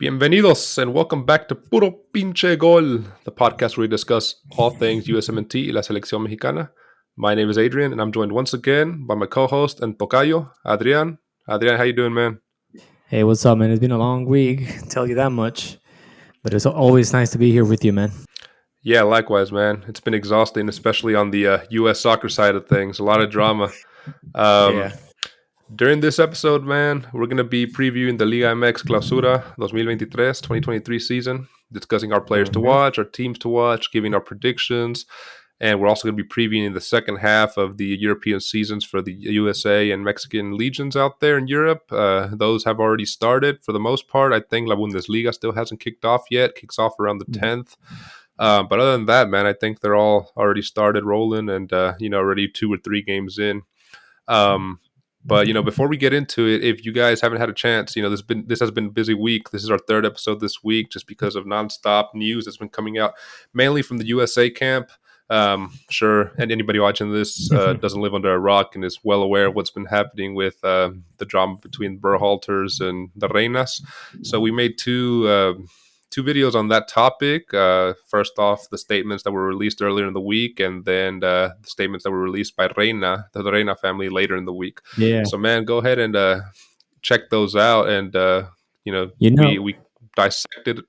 Bienvenidos and welcome back to Puro Pinche Gol, the podcast where we discuss all things USMNT y la selección mexicana. My name is Adrian, and I'm joined once again by my co-host and Tocayo, Adrian. Adrian, how you doing, man? Hey, what's up, man? It's been a long week, tell you that much. But it's always nice to be here with you, man. Yeah, likewise, man. It's been exhausting, especially on the U.S. soccer side of things. A lot of drama. Yeah. During this episode, man, we're going to be previewing the Liga MX Clausura 2023 season, discussing our players to watch, our teams to watch, giving our predictions, and we're also going to be previewing the second half of the European seasons for the USA and Mexican legions out there in Europe. Those have already started for the most part. I think La Bundesliga still hasn't kicked off yet, kicks off around the 10th. But other than that, man, I think they're all already started rolling and, already 2 or 3 games in. But before we get into it, if you guys haven't had a chance, this has been a busy week. This is our 3rd episode this week, just because of nonstop news that's been coming out, mainly from the USA camp. Sure, and anybody watching this doesn't live under a rock and is well aware of what's been happening with the drama between Berhalters and the Reinas. So we made two videos on that topic. First off, the statements that were released earlier in the week, and then the statements that were released by the Reina family later in the week. Yeah. So, man, go ahead and check those out, and we dissected.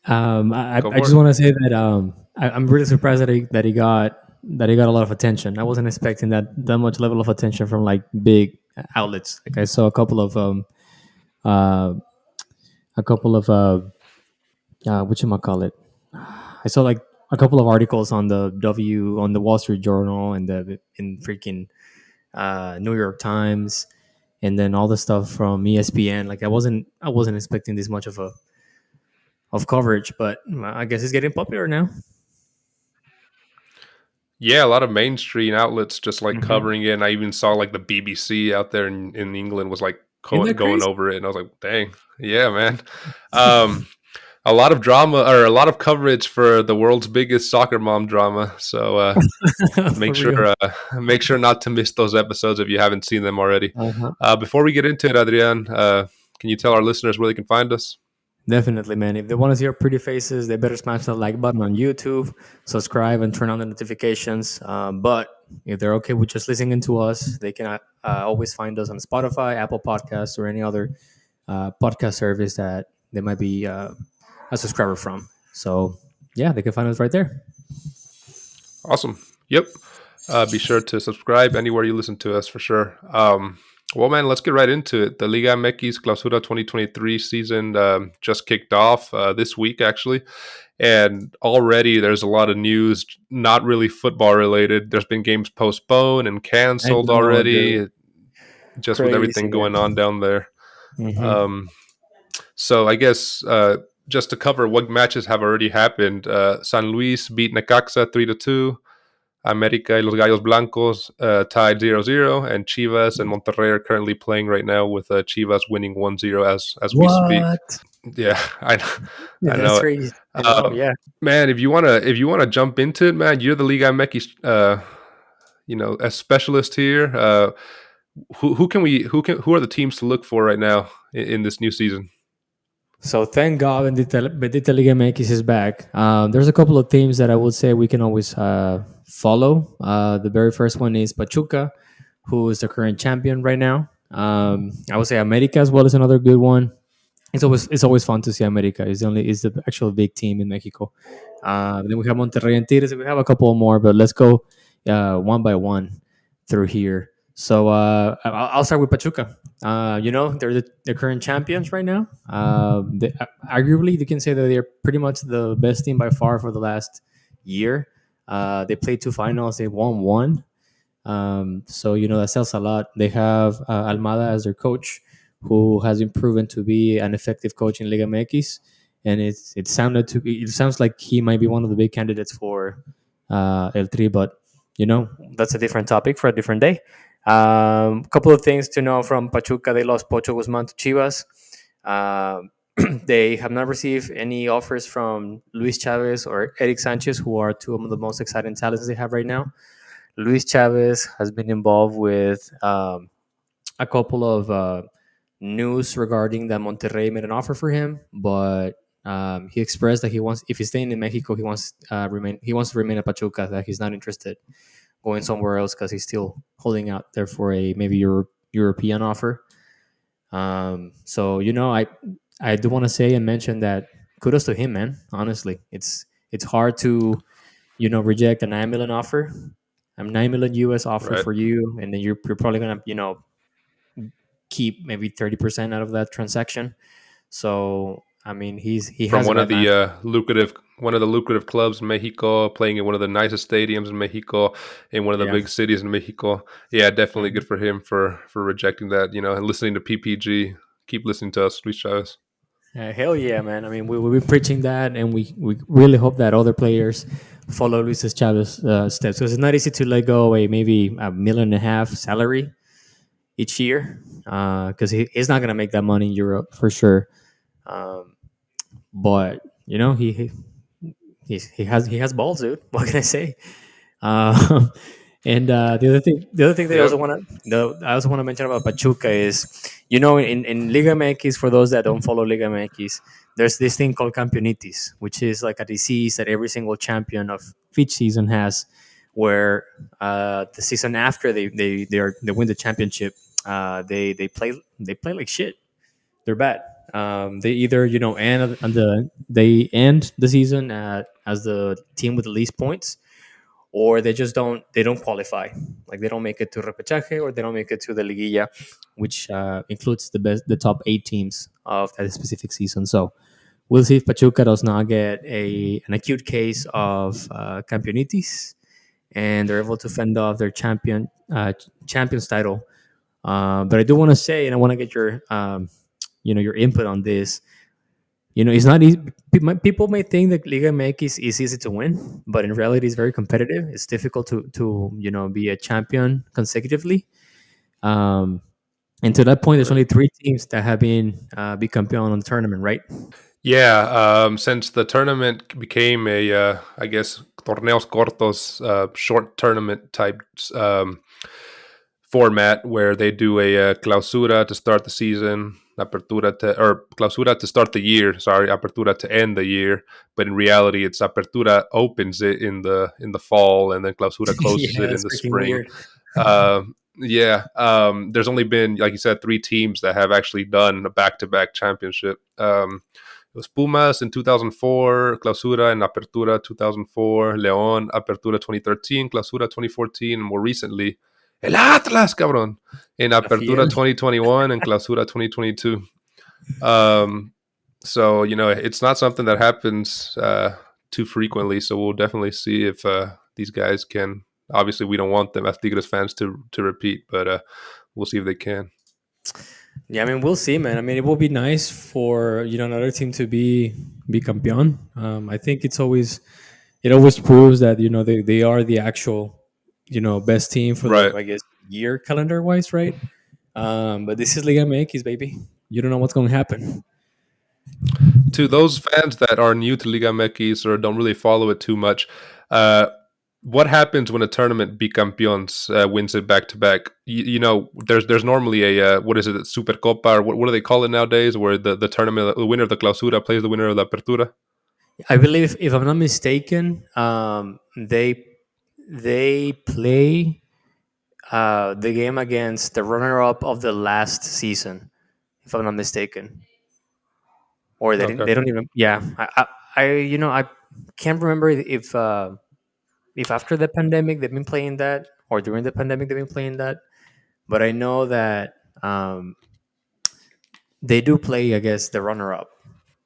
I just want to say that I'm really surprised that he got a lot of attention. I wasn't expecting that much level of attention from like big outlets. Like I saw a couple of whatchamacallit. I saw like a couple of articles on the Wall Street Journal and in freaking New York Times, and then all the stuff from ESPN. Like I wasn't expecting this much of coverage, but I guess it's getting popular now. Yeah, a lot of mainstream outlets just like covering it. And I even saw like the BBC out there in England was like going over it, and I was like, dang, yeah, man. A lot of drama, or a lot of coverage for the world's biggest soccer mom drama. So make sure not to miss those episodes if you haven't seen them already. Before we get into it, Adrian, can you tell our listeners where they can find us? Definitely, man. If they want to see our pretty faces, they better smash that like button on YouTube, subscribe, and turn on the notifications. But if they're okay with just listening to us, they can always find us on Spotify, Apple Podcasts, or any other podcast service that they might be a subscriber from. So, yeah, they can find us right there. Awesome. Yep. Be sure to subscribe anywhere you listen to us for sure. Well, man, let's get right into it. The Liga MX Clausura 2023 season just kicked off this week, actually. And already there's a lot of news, not really football related. There's been games postponed and canceled already, just with everything going on down there. So I guess just to cover what matches have already happened, San Luis beat Necaxa 3-2. America y los Gallos Blancos tied 0-0, and Chivas and Monterrey are currently playing right now, with Chivas winning 1-0 as we speak. Yeah, I know. Crazy. Yeah, man. If you wanna jump into it, man, you're the Liga MX, as specialist here. Who are the teams to look for right now in this new season? So thank God Bendita Liga MX is back. There's a couple of teams that I would say we can always follow. The very first one is Pachuca, who is the current champion right now. I would say America as well is another good one. It's always fun to see America. It's the actual big team in Mexico. Then we have Monterrey and Tigres. We have a couple more, but let's go one by one through here. So I'll start with Pachuca. They're the current champions right now. Arguably, you can say that they're pretty much the best team by far for the last year. They played 2 finals. They won 1. So that sells a lot. They have Almada as their coach, who has been proven to be an effective coach in Liga MX, and it sounds like he might be one of the big candidates for El Tri, but that's a different topic for a different day. Couple of things to know from Pachuca. They lost Pocho Guzman to Chivas. They have not received any offers from Luis Chavez or Eric Sanchez, who are 2 of the most exciting talents they have right now. Luis Chavez has been involved with a couple of news regarding that Monterrey made an offer for him, but he expressed that he wants, if he's staying in Mexico, he wants to remain at Pachuca. That he's not interested going somewhere else because he's still holding out there for a maybe European offer. So I do want to say and mention that kudos to him, man. Honestly, it's hard to reject a 9 million offer, a 9 million US offer Right. for you, and then you're probably gonna keep maybe 30% out of that transaction. So I mean, he From has the one of right the mindset. lucrative clubs in Mexico, playing in one of the nicest stadiums in Mexico, in one of the Yeah. big cities in Mexico. Yeah, definitely good Mhm. for him for rejecting that. And listening to PPG. Keep listening to us, Luis Chavez. Hell yeah, man. I mean, we've been preaching that, and we really hope that other players follow Luis Chavez steps, because it's not easy to let go a maybe $1.5 million salary each year, because he's not going to make that money in Europe for sure. Um, but he has balls, dude. What can I say? Uh, and the other thing that Yep. I also want to mention about Pachuca is, in Liga MX, for those that don't follow Liga MX, there's this thing called campeonitis, which is like a disease that every single champion of each season has, where the season after they win the championship, they play like shit. They're bad. They either end on they end the season as the team with the least points, or they don't qualify. Like, they don't make it to repechaje, or they don't make it to the liguilla, which includes the top 8 teams of that specific season. So we'll see if Pachuca does not get an acute case of campeonitis, and they're able to fend off their champions title. But I do want to say, and I want to get your input on this. It's not easy. People may think that Liga MX is easy to win, but in reality, it's very competitive. It's difficult to be a champion consecutively. Um, and to that point, there's Right. only 3 teams that have been bicampeón on the tournament, right? Yeah, since the tournament became I guess, torneos cortos, short tournament type um, format where they do a clausura to start the season, or clausura to start the year. Sorry, apertura to end the year. But in reality, it's apertura opens it in the fall, and then clausura closes Yeah, it in that's the freaking spring. weird. Yeah, there's only been, like you said, 3 teams that have actually done a back-to-back championship. It was Pumas in 2004, Clausura and Apertura 2004, León, Apertura 2013, Clausura 2014, and more recently, El Atlas, cabrón, in La Fiel. Apertura 2021 and Clausura 2022. Um, so, it's not something that happens too frequently. So we'll definitely see if these guys can. Obviously, we don't want them as Tigres fans to repeat, but we'll see if they can. Yeah, I mean, we'll see, man. I mean, it will be nice for another team to be campeón. I think it always proves that they are the actual best team for the, Right. I guess, year calendar wise, right? But this is Liga MX, baby. You don't know what's going to happen. To those fans that are new to Liga MX or don't really follow it too much, uh, what happens when a tournament bicampeons wins it back to back? There's normally a what is it, Super Copa, or what do they call it nowadays, where the tournament, the winner of the Clausura plays the winner of the Apertura. I believe, if I'm not mistaken, they play the game against the runner-up of the last season, if I'm not mistaken, or they didn't. Okay. They don't even. Yeah, I can't remember if after the pandemic they've been playing that, or during the pandemic they've been playing that. But I know that they do play, I guess, the runner-up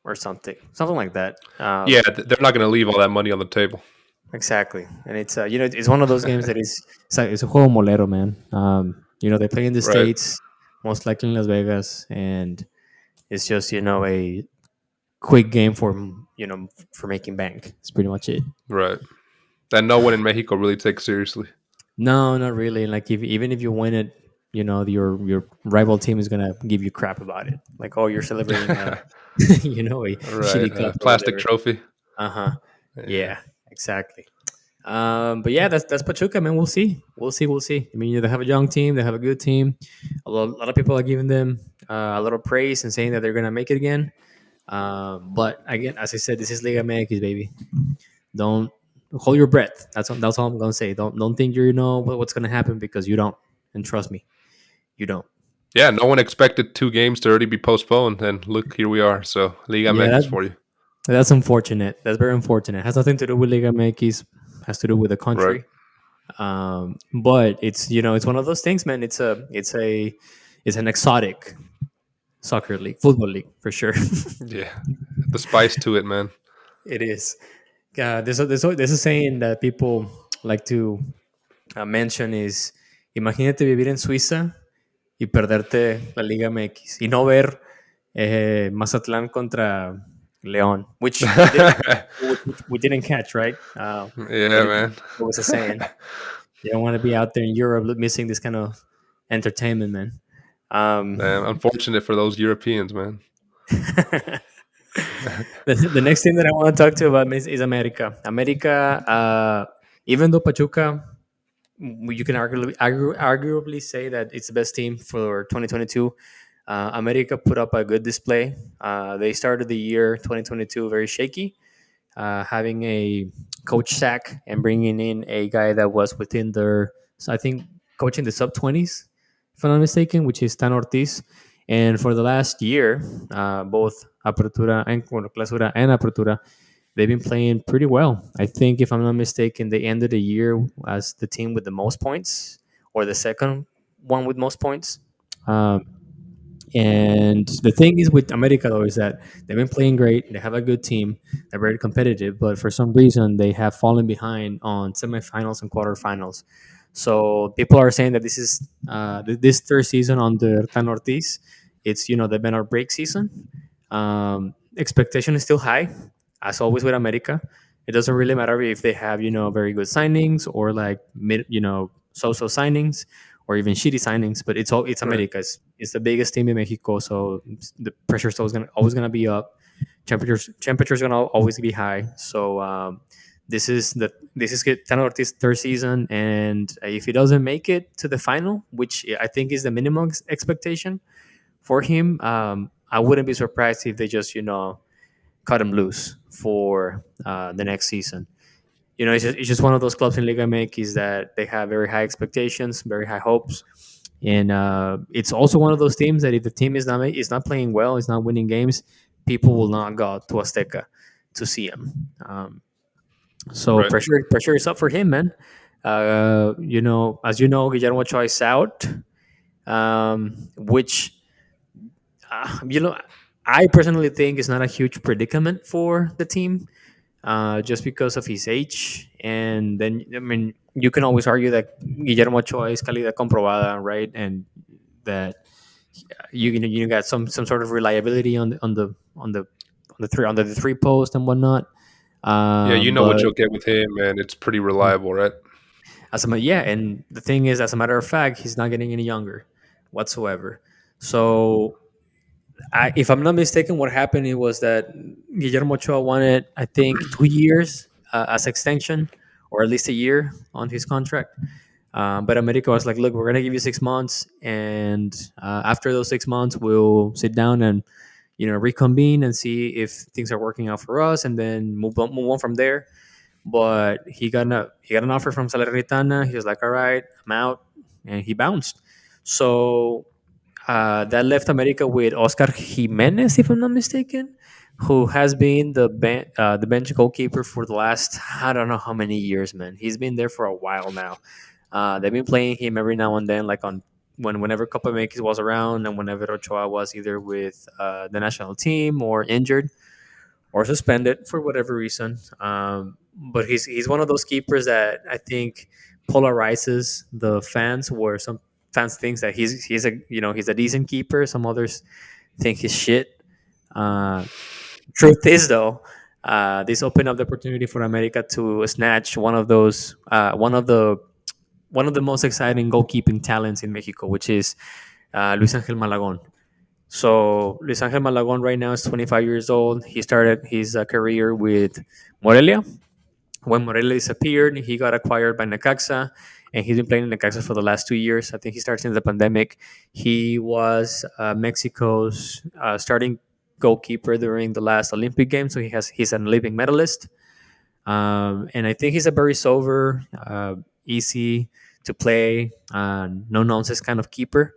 or something like that. Yeah, they're not going to leave all that money on the table. Exactly, and it's one of those games that it's a juego molero, man. They play in the Right. states, most likely in Las Vegas, and it's just a quick game for making bank. It's pretty much it. Right. That no one in Mexico really takes seriously. No, not really. Like, even if you win it, your rival team is gonna give you crap about it. Like, oh, you're celebrating a Right. shitty cup or Plastic whatever. trophy. Uh huh. Yeah. Yeah, exactly. But yeah, that's Pachuca, man. We'll see. We'll see. We'll see. I mean, they have a young team. They have a good team. A lot of people are giving them a lot of praise and saying that they're gonna make it again. But again, as I said, this is Liga MX, baby. Don't hold your breath. That's all I'm gonna say. Don't think you know what's gonna happen, because you don't. And trust me, you don't. Yeah, no one expected 2 games to already be postponed, and look, here we are. So Liga Yeah, MX for you, that's unfortunate. That's very unfortunate. It has nothing to do with Liga MX. Has to do with the right? country. But it's it's one of those things, man. It's an exotic soccer league, football league for sure. Yeah, the spice to it, man. It is. There's a saying that people like to mention is: imagínate vivir en Suiza y perderte la Liga MX y no ver Mazatlán contra León, which we didn't catch, right? Yeah, man. It was a saying. You don't want to be out there in Europe missing this kind of entertainment, man. Damn, unfortunate for those Europeans, man. The next thing that I want to talk to you about is America. America, even though Pachuca, you can arguably say that it's the best team for 2022. America put up a good display. They started the year 2022 very shaky, having a coach sack and bringing in a guy that was within their, so I think, coaching the sub 20s, if I'm not mistaken, which is Tan Ortiz. And for the last year, both Apertura and Clausura and Apertura, they've been playing pretty well. I think, if I'm not mistaken, they ended the year as the team with the most points, or the second one with most points. Um, and the thing is with America, though, is that they've been playing great. They have a good team. They're very competitive, but for some reason, they have fallen behind on semifinals and quarterfinals. So people are saying that this is this third season under Tan Ortiz. It's the Ben break season. Expectation is still high, as always with America. It doesn't really matter if they have very good signings, or like mid so-so signings, or even shitty signings. But it's Right. America. It's the biggest team in Mexico, so the pressure's always gonna be up. Temperatures gonna always be high. So this is Tan Ortiz's third season, and if he doesn't make it to the final, which I think is the minimum expectation for him, I wouldn't be surprised if they just cut him loose for the next season. It's just one of those clubs in Liga MX that they have very high expectations, very high hopes, and it's also one of those teams that if the team is not playing well, is not winning games, people will not go to Azteca to see him. So Right. pressure is up for him, man. As you know, Guillermo Ochoa is out, which you know I personally think is not a huge predicament for the team, just because of his age. And then, I mean, you can always argue that Guillermo Ochoa is calidad comprobada, right? And that you got some sort of reliability on the three post and whatnot. Yeah, you know But what you'll get with him, and it's pretty reliable, right? yeah, and the thing is, as a matter of fact, he's not getting any younger whatsoever. So if I'm not mistaken, what happened it was that Guillermo Ochoa wanted, I think, 2 years as extension, or at least a year on his contract. But America was like, "Look, we're gonna give you 6 months, and after those 6 months, we'll sit down and reconvene and see if things are working out for us, and then move on from there." But he got an offer from Salernitana. He was like, "All right, I'm out," and he bounced. So that left America with Oscar Jimenez, if I'm not mistaken, who has been the bench goalkeeper for the last, I don't know how many years, man. He's been there for a while now. They've been playing him every now and then, like whenever Copa MX was around, and whenever Ochoa was either with the national team, or injured, or suspended for whatever reason. But he's one of those keepers that I think polarizes the fans, where some fans think that he's a decent keeper. Some others think he's shit. Uh, Truth is, though, this opened up the opportunity for America to snatch one of the most exciting goalkeeping talents in Mexico, which is Luis Angel Malagon. So Luis Angel Malagon right now is 25 years old. He started his career with Morelia, When Morelia disappeared, he got acquired by Necaxa, and he's been playing in Necaxa for the last 2 years. I think he started since the pandemic. He was Mexico's starting goalkeeper during the last Olympic Games, so he's an Olympic medalist. And I think he's a very sober, easy to play, no nonsense kind of keeper.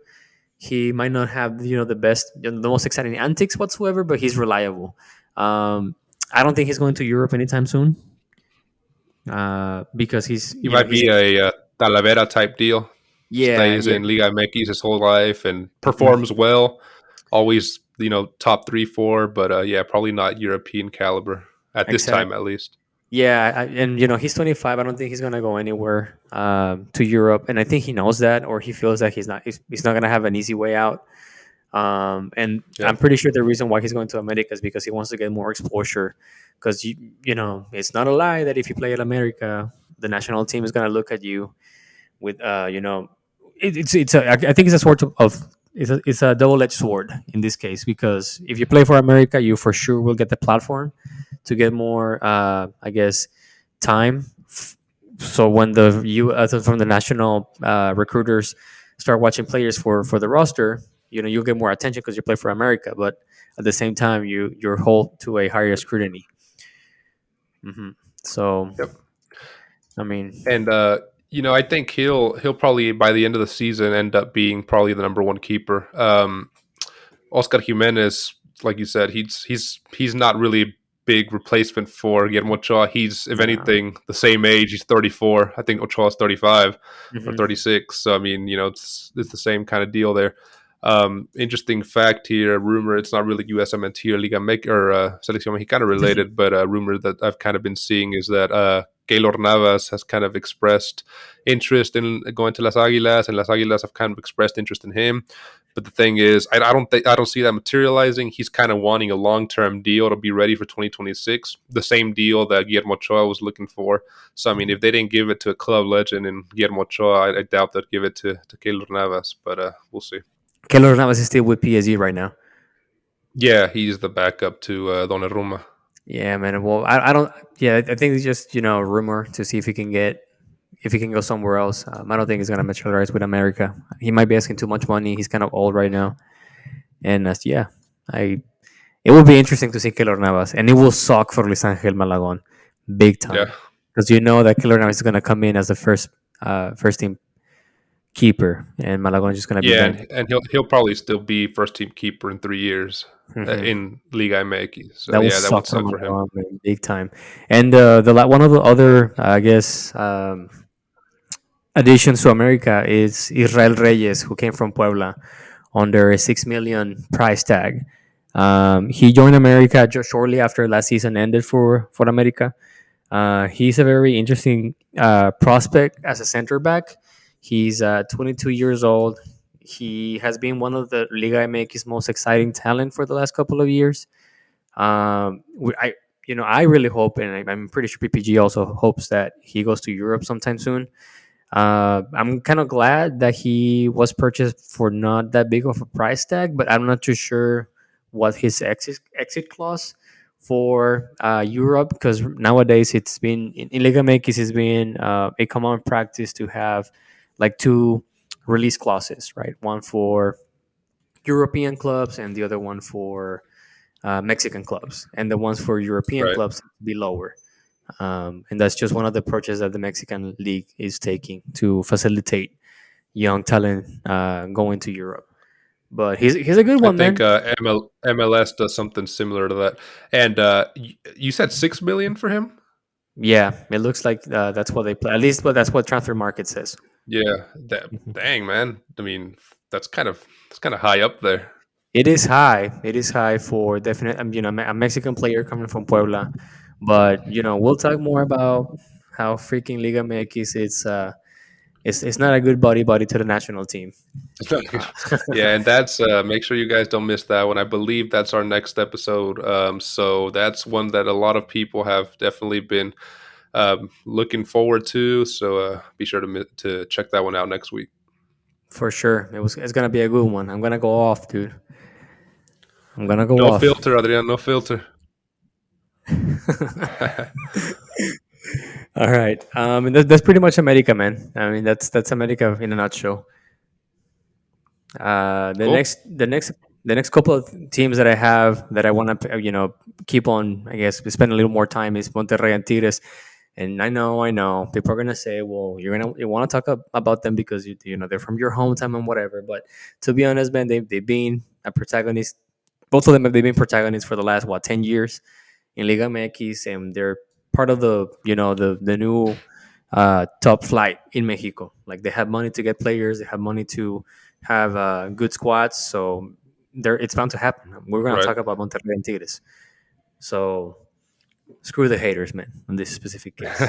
He might not have the best, the most exciting antics whatsoever, but he's reliable. I don't think he's going to Europe anytime soon because he's He you know might he's be a Talavera type deal. yeah, Stays yeah, in Liga MX his whole life and mhm, performs well. Always, top 3, 4, but yeah, probably not European caliber at this time, exactly. at least. Yeah, and he's 25. I don't think he's gonna go anywhere to Europe, and I think he knows that, or he feels that he's not gonna have an easy way out. And Yeah, I'm pretty sure the reason why he's going to America is because he wants to get more exposure. Because it's not a lie that if you play at America, the national team is gonna look at you with I think it's a sort of it's a double-edged sword in this case, because if you play for America, you for sure will get the platform to get more I guess time. So when the from the national recruiters start watching players for the roster, you'll get more attention because you play for America, but at the same time you're held to a higher scrutiny. hmm so yep. I mean, And I think he'll probably by the end of the season end up being probably the number one keeper. Oscar Jimenez, like you said, he's not really a big replacement for Guillermo Ochoa. He's, if no. anything, the same age. He's 34. I think Ochoa's 35 or hmm 36. So I mean, it's the same kind of deal there. Interesting fact here, rumor. It's not really USMNT or Liga MX or Selección Mexicana related, but a rumor that I've kind of been seeing is that Keylor Navas has kind of expressed interest in going to Las Águilas, and Las Águilas have kind of expressed interest in him. But the thing is, I don't see that materializing. He's kind of wanting a long term deal to be ready for 2026, the same deal that Guillermo Ochoa was looking for. So I mean, if they didn't give it to a club legend in Guillermo Ochoa, I doubt they'd give it to Keylor Navas. But we'll see. Keylor Navas is still with PSG right now. Yeah, he's the backup to Donnarumma. Yeah, man. Well, I don't. Yeah, I think it's just rumor to see if he can go somewhere else. I don't think he's gonna materialize with America. He might be asking too much money. He's kind of old right now, and yeah, I. It will be interesting to see Keylor Navas, and it will suck for Luis Angel Malagon, big Yeah, time, because you know that Keylor Navas is gonna come in as the first team keeper, and Malagon is just gonna be yeah, bench. and he'll probably still be first team keeper in 3 years Mhm. in Liga MX. So That will yeah, that would suck for suck for him. Malagon, man, big time. And one of the other, I guess, additions to America is Israel Reyes, who came from Puebla under a 6 million price tag. He joined America just shortly after last season ended for America. He's a very interesting prospect as a center back. He's 22 years old. He has been one of the Liga MX most exciting talent for the last couple of years. I really hope, and I'm pretty sure PPG also hopes that he goes to Europe sometime soon. I'm kind of glad that he was purchased for not that big of a price tag, but I'm not too sure what his exit clause for Europe, because nowadays it's been in Liga MX, it's been a common practice to have like two release clauses, right? One for European clubs and the other one for Mexican clubs, and the ones for European Right. clubs be lower. And that's just one of the approaches that the Mexican league is taking to facilitate young talent going to Europe. But he's a good I one, think man. MLS does something similar to that. And you said 6 million for him? Yeah, it looks like that's what they play. At least, but that's what Transfer Market says. Yeah. Dang, man. I mean, that's kind of high up there. It is high. It is high for definite. A Mexican player coming from Puebla, but we'll talk more about how freaking Liga MX it's not a good buddy to the national team. Yeah, and that's make sure you guys don't miss that one. I believe that's our next episode. So that's one that a lot of people have definitely been looking forward to. So be sure to check that one out next week. For sure, it's gonna be a good one. I'm gonna go off, dude. I'm gonna go No off. filter, Adrian. No filter. All right. And that's pretty much America, man. I mean, that's America in a nutshell. The Cool. next couple of teams that I have that I want to keep on, I guess, spend a little more time is Monterrey and Tigres. And I know, people are gonna say, well, you want to talk about them because they're from your hometown and whatever. But to be honest, man, they've been a protagonist. Both of them have they've been protagonists for the last 10 years in Liga MX, and they're part of the new top flight in Mexico. Like they have money to get players, they have money to have good squads, so it's bound to happen. We're gonna Right. talk about Monterrey and Tigres. So screw the haters, man, in this specific case.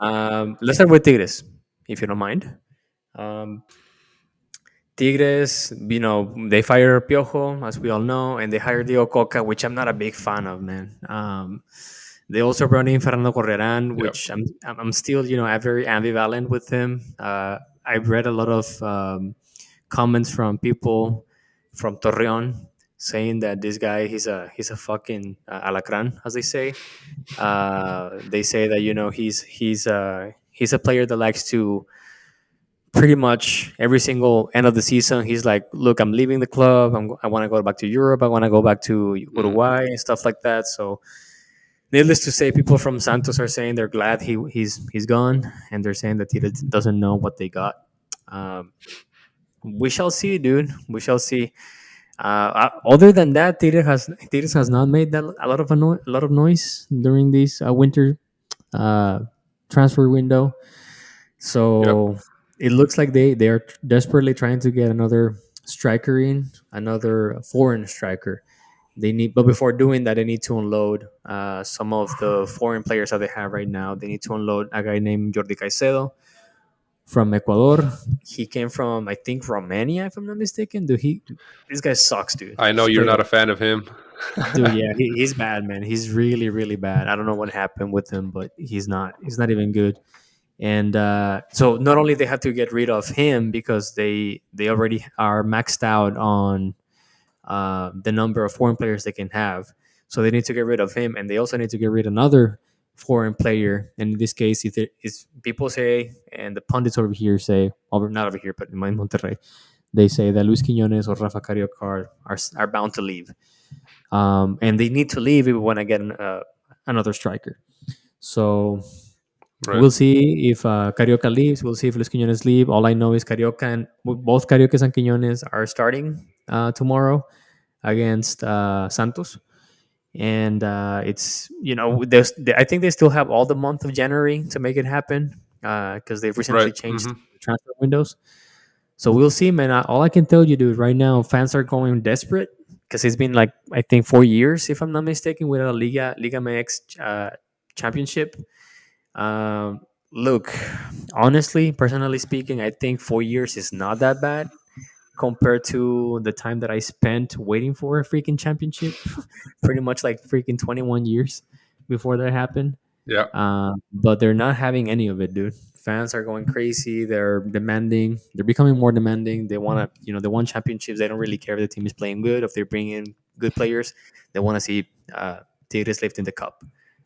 Let's start with Tigres, if you don't mind. Um, Tigres, they fire Piojo, as we all know, and they hired Diego Coca, which I'm not a big fan of, man. They also brought in Fernando Correran, Yep. which I'm still, I'm very ambivalent with him. I've read a lot of comments from people from Torreon saying that this guy he's a fucking alacran, as they say. They say that he's a player that likes to pretty much every single end of the season he's like, look, I'm leaving the club, I want to go back to Europe, I want to go back to Mm. Uruguay and stuff like that. So needless to say, people from Santos are saying they're glad he's gone, and they're saying that he doesn't know what they got. um, we shall see, dude, we shall see. Other than that, Tigres has not made that a lot of noise during this winter uh, transfer window. Yep. So it looks like they are desperately trying to get another striker in, another foreign striker. They need, but before doing that, they need to unload some of the foreign players that they have right now. They need to unload a guy named Jordi Caicedo from Ecuador. He came from, I think, Romania, if I'm not mistaken. Dude, this guy sucks, dude. I know you're Straight not up, a fan of him. dude. Yeah, he's bad, man. He's really, really bad. I don't know what happened with him, but he's not even good. And so not only they have to get rid of him because they already are maxed out on the number of foreign players they can have, so they need to get rid of him, and they also need to get rid of another foreign player. And in this case, if it is, people say, and the pundits over here say, over not over here, but in Monterrey, they say that Luis Quiñones or Rafa Carioca are bound to leave, and they need to leave if we want to get another striker. So Right. we'll see if Carioca leaves. We'll see if Luis Quiñones leave. All I know is Carioca and both Cariocas and Quiñones are starting tomorrow against Santos, and it's I think they still have all the month of January to make it happen because they've recently Right. changed Hmm. transfer windows. So we'll see, man. All I can tell you, dude, right now, fans are going desperate because it's been like, I think, 4 years, if I'm not mistaken, without a Liga MX championship. Um, Look, honestly, personally speaking, I think 4 years is not that bad compared to the time that I spent waiting for a freaking championship. Pretty much like freaking 21 years before that happened. Yeah. But they're not having any of it, dude. Fans are going crazy. They're demanding. They're becoming more demanding. They want to, they want championships. They don't really care if the team is playing good. If they're bringing in good players, they want to see Tigres lifting the cup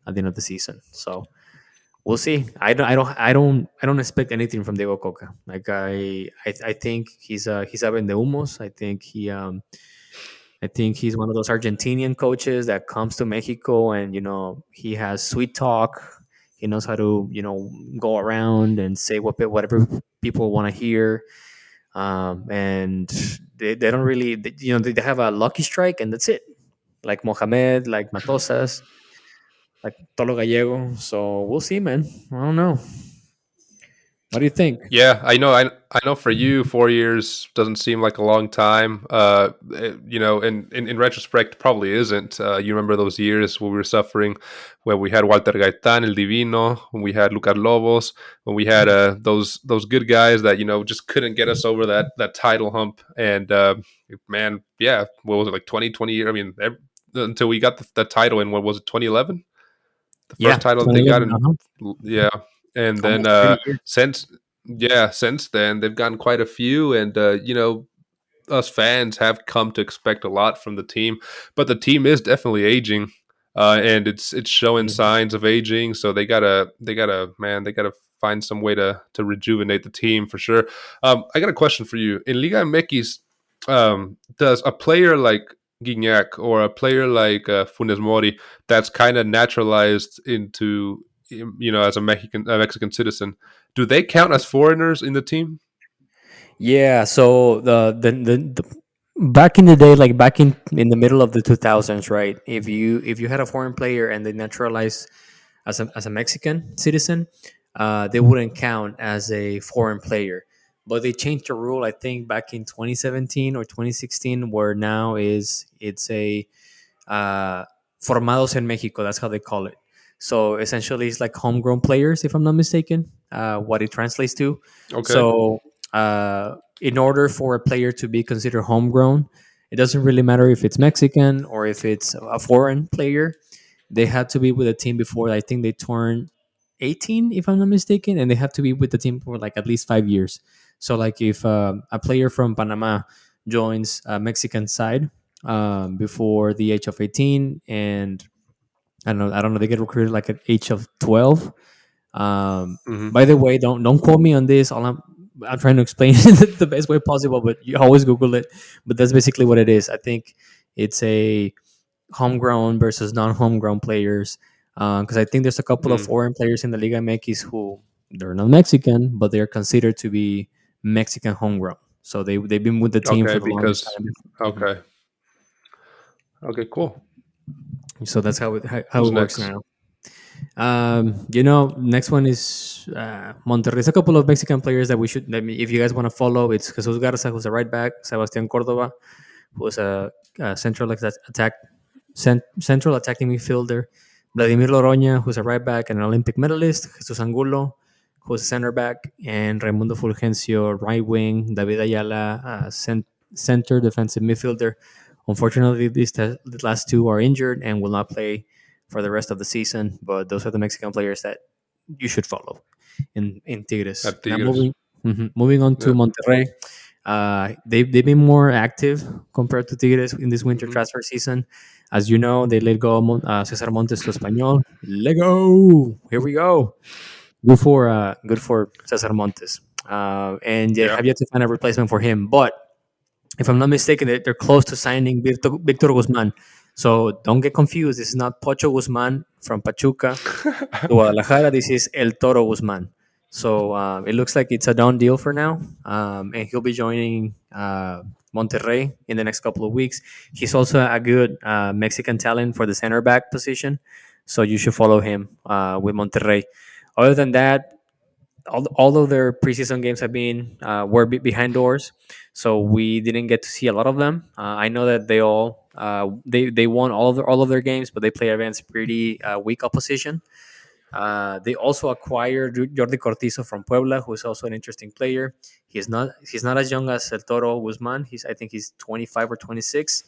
at the end of the season. So we'll see. I don't expect anything from Diego Coca. Like I think he's up in the humos. I think he's one of those Argentinian coaches that comes to Mexico, and he has sweet talk. He knows how to go around and say whatever people want to hear. And they don't really they have a lucky strike, and that's it. Like Mohamed, like Matosas, like Tolo Gallego. So we'll see, man. I don't know. What do you think? Yeah, I know. I know for you, 4 years doesn't seem like a long time. In retrospect, probably isn't. You remember those years when we were suffering, when we had Walter Gaetan, El Divino, when we had Lucas Lobos, when we had those good guys that just couldn't get us over that title hump. And man, yeah, what was it, like 20 years? I mean, until we got the title in, what was it, 2011? The Yeah, first title that they got 2011. in, yeah. And then Almost 30 years. since then they've gotten quite a few, and us fans have come to expect a lot from the team, but the team is definitely aging. and it's showing signs of aging. So they gotta find some way to rejuvenate the team for sure. I got a question for you. In Liga MX, does a player like Guignac or a player like Funes Mori that's kind of naturalized into as a Mexican citizen, do they count as foreigners in the team? Yeah, so the back in the day, like back in the middle of the 2000s, right? If you had a foreign player and they naturalized as a Mexican citizen, they wouldn't count as a foreign player. But they changed the rule, I think, back in 2017 or 2016, where now it's a formados en Mexico. That's how they call it. So essentially, it's like homegrown players, if I'm not mistaken. What it translates to. Okay. So in order for a player to be considered homegrown, it doesn't really matter if it's Mexican or if it's a foreign player. They had to be with a team before. I think they turned 18, if I'm not mistaken, and they have to be with the team for like at least 5 years. So like if a player from Panama joins a Mexican side before the age of 18, and I don't know, they get recruited like at age of 12. Hmm. By the way, don't quote me on this. All I'm trying to explain it the best way possible, but you always Google it. But that's basically what it is. I think it's a homegrown versus non-homegrown players. Because I think there's a couple of Mm. foreign players in the Liga MX who they're not Mexican, but they're considered to be Mexican homegrown. So they've been with the team Okay, for the longest because time. Mhm. okay, okay, cool. So that's how Who's it works next? now. Next one is Monterrey. There's a couple of Mexican players that we should. If you guys want to follow, it's Jesus Garza, who's a right back, Sebastian Cordova, who's a central attacking midfielder, Vladimir Loroña, who's a right back and an Olympic medalist, Jesus Angulo, who's a center back, and Raimundo Fulgencio, right wing, David Ayala, center defensive midfielder. Unfortunately, the last two are injured and will not play for the rest of the season. But those are the Mexican players that you should follow in Tigres. At Now Tigres. moving on to Yeah. Monterrey. They've been more active compared to Tigres in this winter Hmm. transfer season. As you know, they let go Cesar Montes to Español. Let go. Here we go. Good for Cesar Montes. And they Yeah. have yet to find a replacement for him. But if I'm not mistaken, they're close to signing Victor Guzman. So don't get confused. This is not Pocho Guzman from Pachuca to Guadalajara. This is El Toro Guzman. So it looks like it's a done deal for now, and he'll be joining Monterrey in the next couple of weeks. He's also a good Mexican talent for the center back position, so you should follow him with Monterrey. Other than that, all of their preseason games have been were behind doors, so we didn't get to see a lot of them. I know that they won all of their games, but they play against pretty weak opposition. They also acquired Jordi Cortizo from Puebla, who is also an interesting player. He's not as young as El Toro Guzman. I think he's 25 or 26.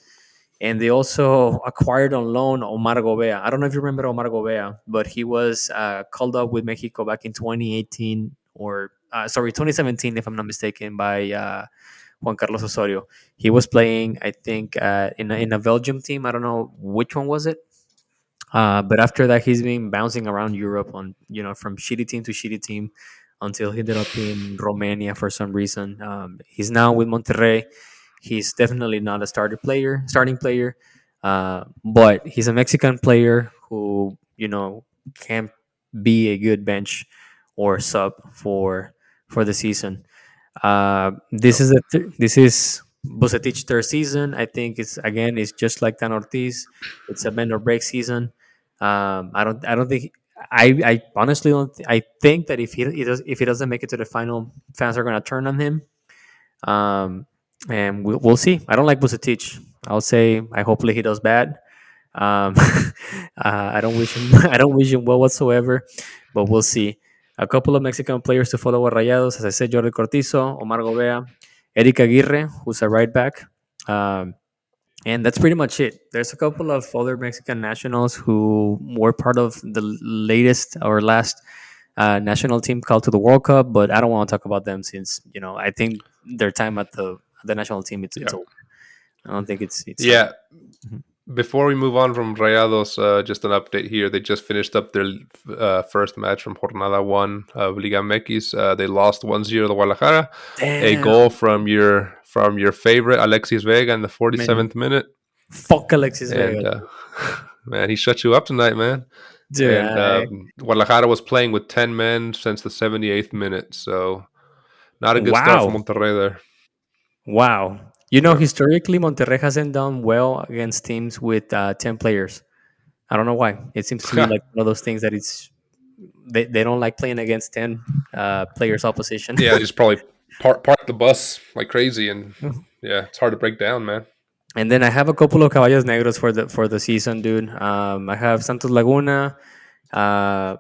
And they also acquired on loan Omar Gobea. I don't know if you remember Omar Gobea, but he was called up with Mexico back in 2018 or 2017, if I'm not mistaken, by Juan Carlos Osorio. He was playing, I think, in a Belgium team. I don't know which one was it, but after that, he's been bouncing around Europe from shitty team to shitty team until he ended up in Romania for some reason. He's now with Monterrey. He's definitely not a starting player, but he's a Mexican player who can be a good bench or sub for the season. Yeah. This is Bucetich third season. I think it's just like Dan Ortiz. It's a bend or break season. I don't think I honestly don't. I think that if he doesn't make it to the final, fans are gonna turn on him. Um, and we'll see. I don't like Bucetich. I'll say I hopefully he does bad. Um, I don't wish him I don't wish him well whatsoever, but we'll see. A couple of Mexican players to follow with Rayados, as I said, Jordi Cortizo, Omar Gobea, Eric Aguirre, who's a right back. Um, and that's pretty much it. There's a couple of other Mexican nationals who were part of the latest or last national team called to the World Cup, but I don't want to talk about them since I think their time at the national team it's Yeah. over. I don't think it's over. Yeah. Mhm. Before we move on from Rayados, just an update here. They just finished up their first match from Jornada 1 of Liga MX. They lost 1-0 to Guadalajara. A goal Damn, from your favorite, Alexis Vega, in the man. 47th minute. Fuck Alexis And, Vega, man, he shut you up tonight, man. dude. And Guadalajara was playing with 10 men since the 78th minute. So, not a good start for Wow, Monterrey there. wow. Historically, Monterrey hasn't done well against teams with 10 players. I don't know why. It seems to me like one of those things that they don't like playing against 10 players opposition. Yeah, just probably park the bus like crazy. And, yeah, it's hard to break down, man. And then I have a couple of caballos negros for the season, dude. I have Santos Laguna. Uh,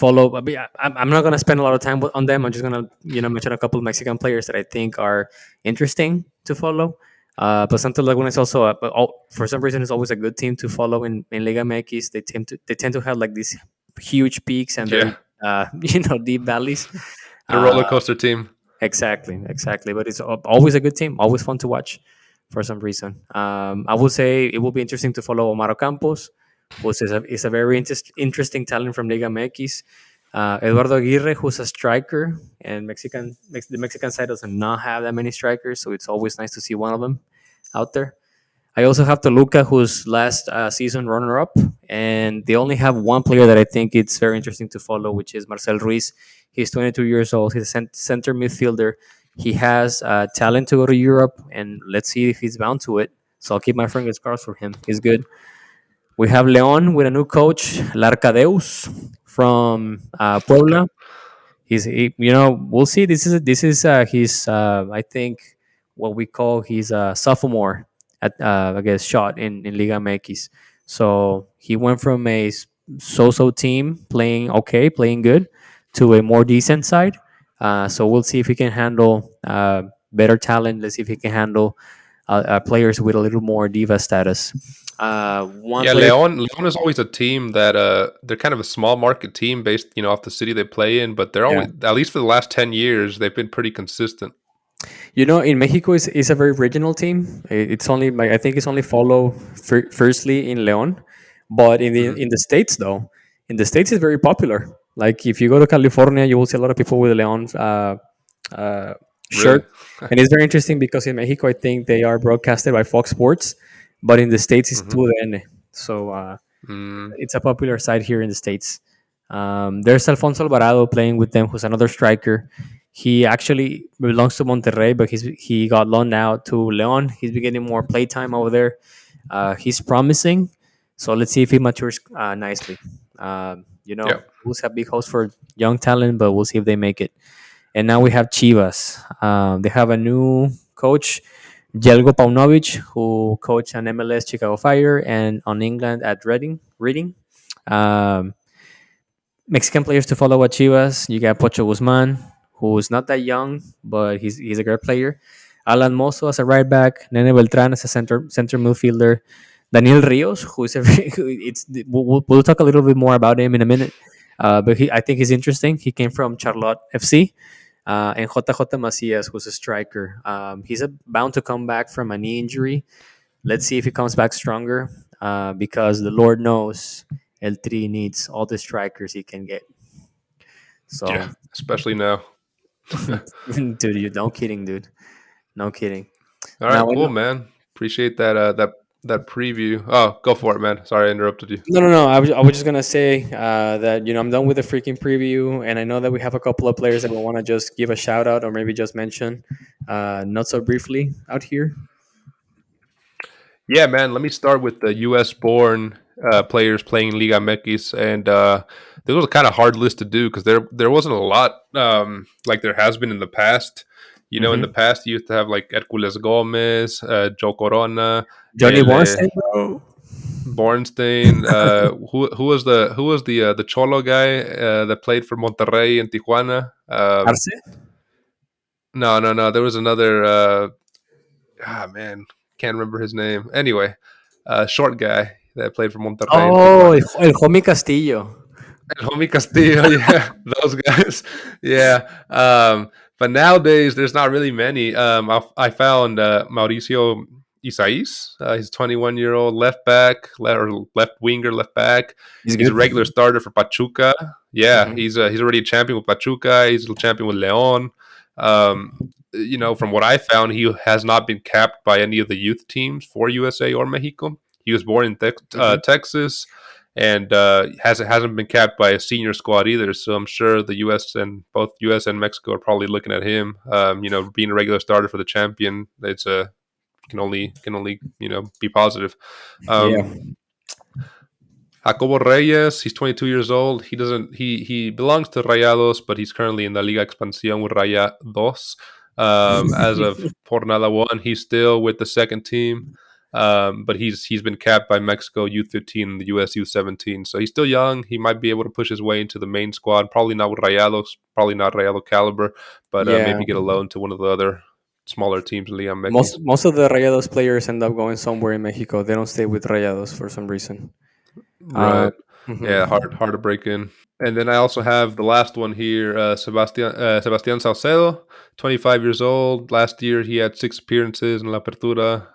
I'm not gonna spend a lot of time on them. I'm just gonna mention a couple of Mexican players that I think are interesting to follow. But Santos Laguna is also for some reason it's always a good team to follow in Liga MX. They tend to have like these huge peaks and very Yeah, deep valleys. the roller coaster team. Exactly. But it's always a good team, always fun to watch for some reason. I would say it will be interesting to follow Omar Campos, who is a very interesting talent from Liga MX. Eduardo Aguirre, who's a striker, and the Mexican side does not have that many strikers, so it's always nice to see one of them out there. I also have Toluca, who's last season runner-up, and they only have one player that I think it's very interesting to follow, which is Marcel Ruiz. He's 22 years old. He's a center midfielder. He has talent to go to Europe, and let's see if he's bound to it. So I'll keep my fingers crossed for him. He's good. We have Leon with a new coach, Larcadeus from Okay. Puebla. We'll see. This is his I think what we call his sophomore at I guess shot in Liga MX. So he went from a so-so team playing good, to a more decent side. So we'll see if he can handle better talent. Let's see if he can handle players with a little more diva status. One Yeah, player. Leon is always a team that they're kind of a small market team based, off the city they play in, but they're Yeah. always, at least for the last 10 years, they've been pretty consistent. In Mexico is a very regional team. It's only like I think it's only follow firstly in Leon, but Hmm. in the states though, in the states it's very popular. Like if you go to California, you will see a lot of people with Leon uh, shirt, Really? and it's very interesting because in Mexico I think they are broadcasted by Fox Sports, but in the states it's Hmm. 2DN. So Mm, it's a popular side here in the states. There's Alfonso Alvarado playing with them, who's another striker. He actually belongs to Monterrey, but he got loaned out to Leon. He's been getting more playtime over there. He's promising, so let's see if he matures nicely. yeah. Bulls have big hopes for young talent, but we'll see if they make it. And now we have Chivas. They have a new coach, Jelgo Paunovic, who coached on MLS Chicago Fire and on England at Reading. Um, Mexican players to follow at Chivas. You got Pocho Guzman, who's not that young, but he's a great player. Alan Mozo as a right back. Nene Beltran as a center midfielder. Daniel Rios, who is we'll talk a little bit more about him in a minute. But I think he's interesting. He came from Charlotte FC. And JJ Macias, who's a striker. He's bound to come back from a knee injury. Let's see if he comes back stronger, because the Lord knows El Tri needs all the strikers he can get. Yeah, So, especially now. All dude, you no kidding, dude, no kidding. right, Now I cool, know. man. Appreciate that preview. Oh, go for it, man. Sorry I interrupted you. No, no, no. I was just gonna say that I'm done with the freaking preview, and I know that we have a couple of players that we want to just give a shout out or maybe just mention, not so briefly out here. Yeah, man. Let me start with the U.S. born players playing Liga MX, and this was a kind of hard list to do because there wasn't a lot like there has been in the past. In the Hmm. past you used to have like Hercules Gomez, Joe Corona, Johnny Bornstein, bro. Bornstein. Who was the Cholo guy that played for Monterrey and Tijuana? Arce. No, no, no. There was another. Man, can't remember his name. Anyway, short guy that played for Monterrey and Oh, Tijuana. el homie Castillo. El Homie Castillo, yeah, those guys, yeah. But nowadays, there's not really many. I found Mauricio. Isais. He's a 21-year-old left back, or left winger, left back. He's He's a good. regular starter for Pachuca. Yeah, Mhm. he's already a champion with Pachuca. He's a champion with León. From what I found, he has not been capped by any of the youth teams for USA or Mexico. He was born in Mhm. Texas, and hasn't been capped by a senior squad either. So I'm sure the both US and Mexico are probably looking at him. Being a regular starter for the champion, it's a can only be positive. Yeah. Um, Jacobo Reyes, he's 22 years old. He belongs to Rayados, but he's currently in the Liga Expansión with Rayados. As of Jornada 1, he's still with the second team. But he's been capped by Mexico U15 and the US U17. So he's still young. He might be able to push his way into the main squad. Probably not with Rayados, probably not Rayado caliber, but Yeah. maybe get a loan to one of the other smaller teams in Liga Most MX. most of the Rayados players end up going somewhere in Mexico. They don't stay with Rayados for some reason. Uh, Right. mhm. Yeah, hard to break in. And then I also have the last one here, Sebastian Salcedo, 25 years old. Last year he had 6 appearances in La Apertura.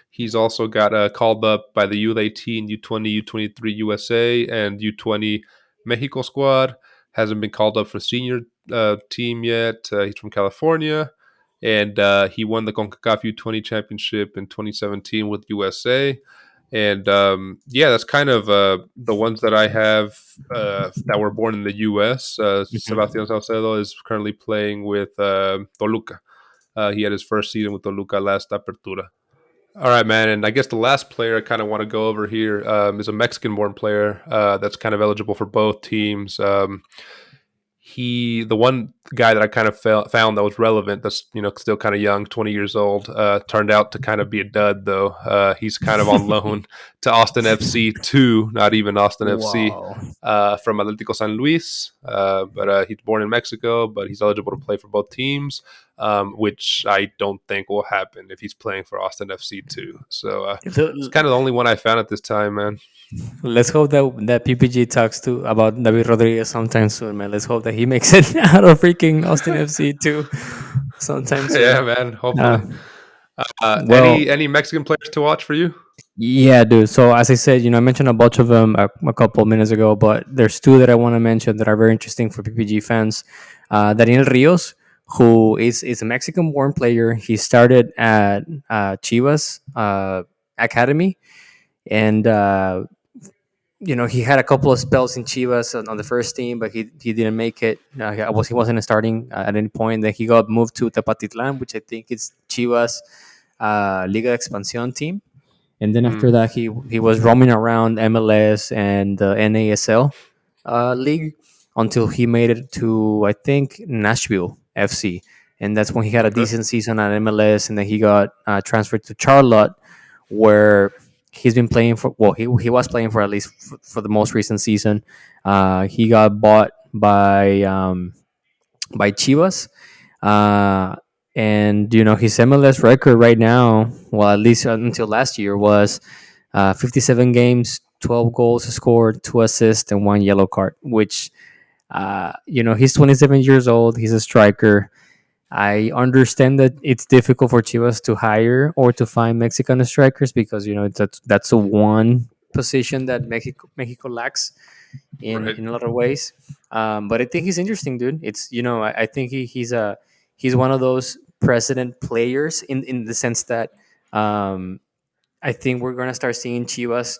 He's also got called up by the U18, U20, U23 USA, and U20 Mexico squad. Hasn't been called up for senior team yet. He's from California, and he won the CONCACAF U20 championship in 2017 with USA. And yeah, that's kind of the ones that I have that were born in the U.S. Mhm. Sebastian Salcedo is currently playing with Toluca. He had his first season with Toluca last Apertura. All right, man. And I guess the last player I kind of want to go over here is a Mexican-born player that's kind of eligible for both teams. The one guy that I kind of found that was relevant, that's still kind of young, 20 years old, turned out to kind of be a dud though. He's kind of on loan to Austin FC 2, not even Austin FC, Wow. from Atlético San Luis. But he's born in Mexico, but he's eligible to play for both teams, which I don't think will happen if he's playing for Austin FC 2. So it's kind of the only one I found at this time, man. Let's hope that PPG talks to about David Rodriguez sometime soon, man. Let's hope that he makes it out of freaking Austin FC too sometime soon. Yeah, man. Uh, Hopefully. well, Any Mexican players to watch for you? yeah, dude. So as I said, I mentioned a bunch of them a couple of minutes ago, but there's two that I want to mention that are very interesting for PPG fans. Daniel Rios, who is a Mexican-born player. He started at Chivas Academy, and he had a couple of spells in Chivas on the first team, but he didn't make it. He wasn't starting at any point. Then he got moved to Tepatitlan, which I think is Chivas Liga Expansión team. And then after Mm, that, he was roaming around MLS and the NASL league until he made it to, I think, Nashville FC, and that's when he had a okay. decent season at MLS. And then he got transferred to Charlotte, where he's been playing for. Well, he was playing for at least for the most recent season. He got bought by Chivas. Uh, and his MLS record right now, well, at least until last year, was 57 games, 12 goals scored, 2 assists, and 1 yellow card. Which he's 27 years old. He's a striker. I understand that it's difficult for Chivas to hire or to find Mexican strikers because that's the one position that Mexico lacks Right. in a lot of ways. But I think he's interesting, dude. It's I think he's one of those precedent players in the sense that I think we're gonna start seeing Chivas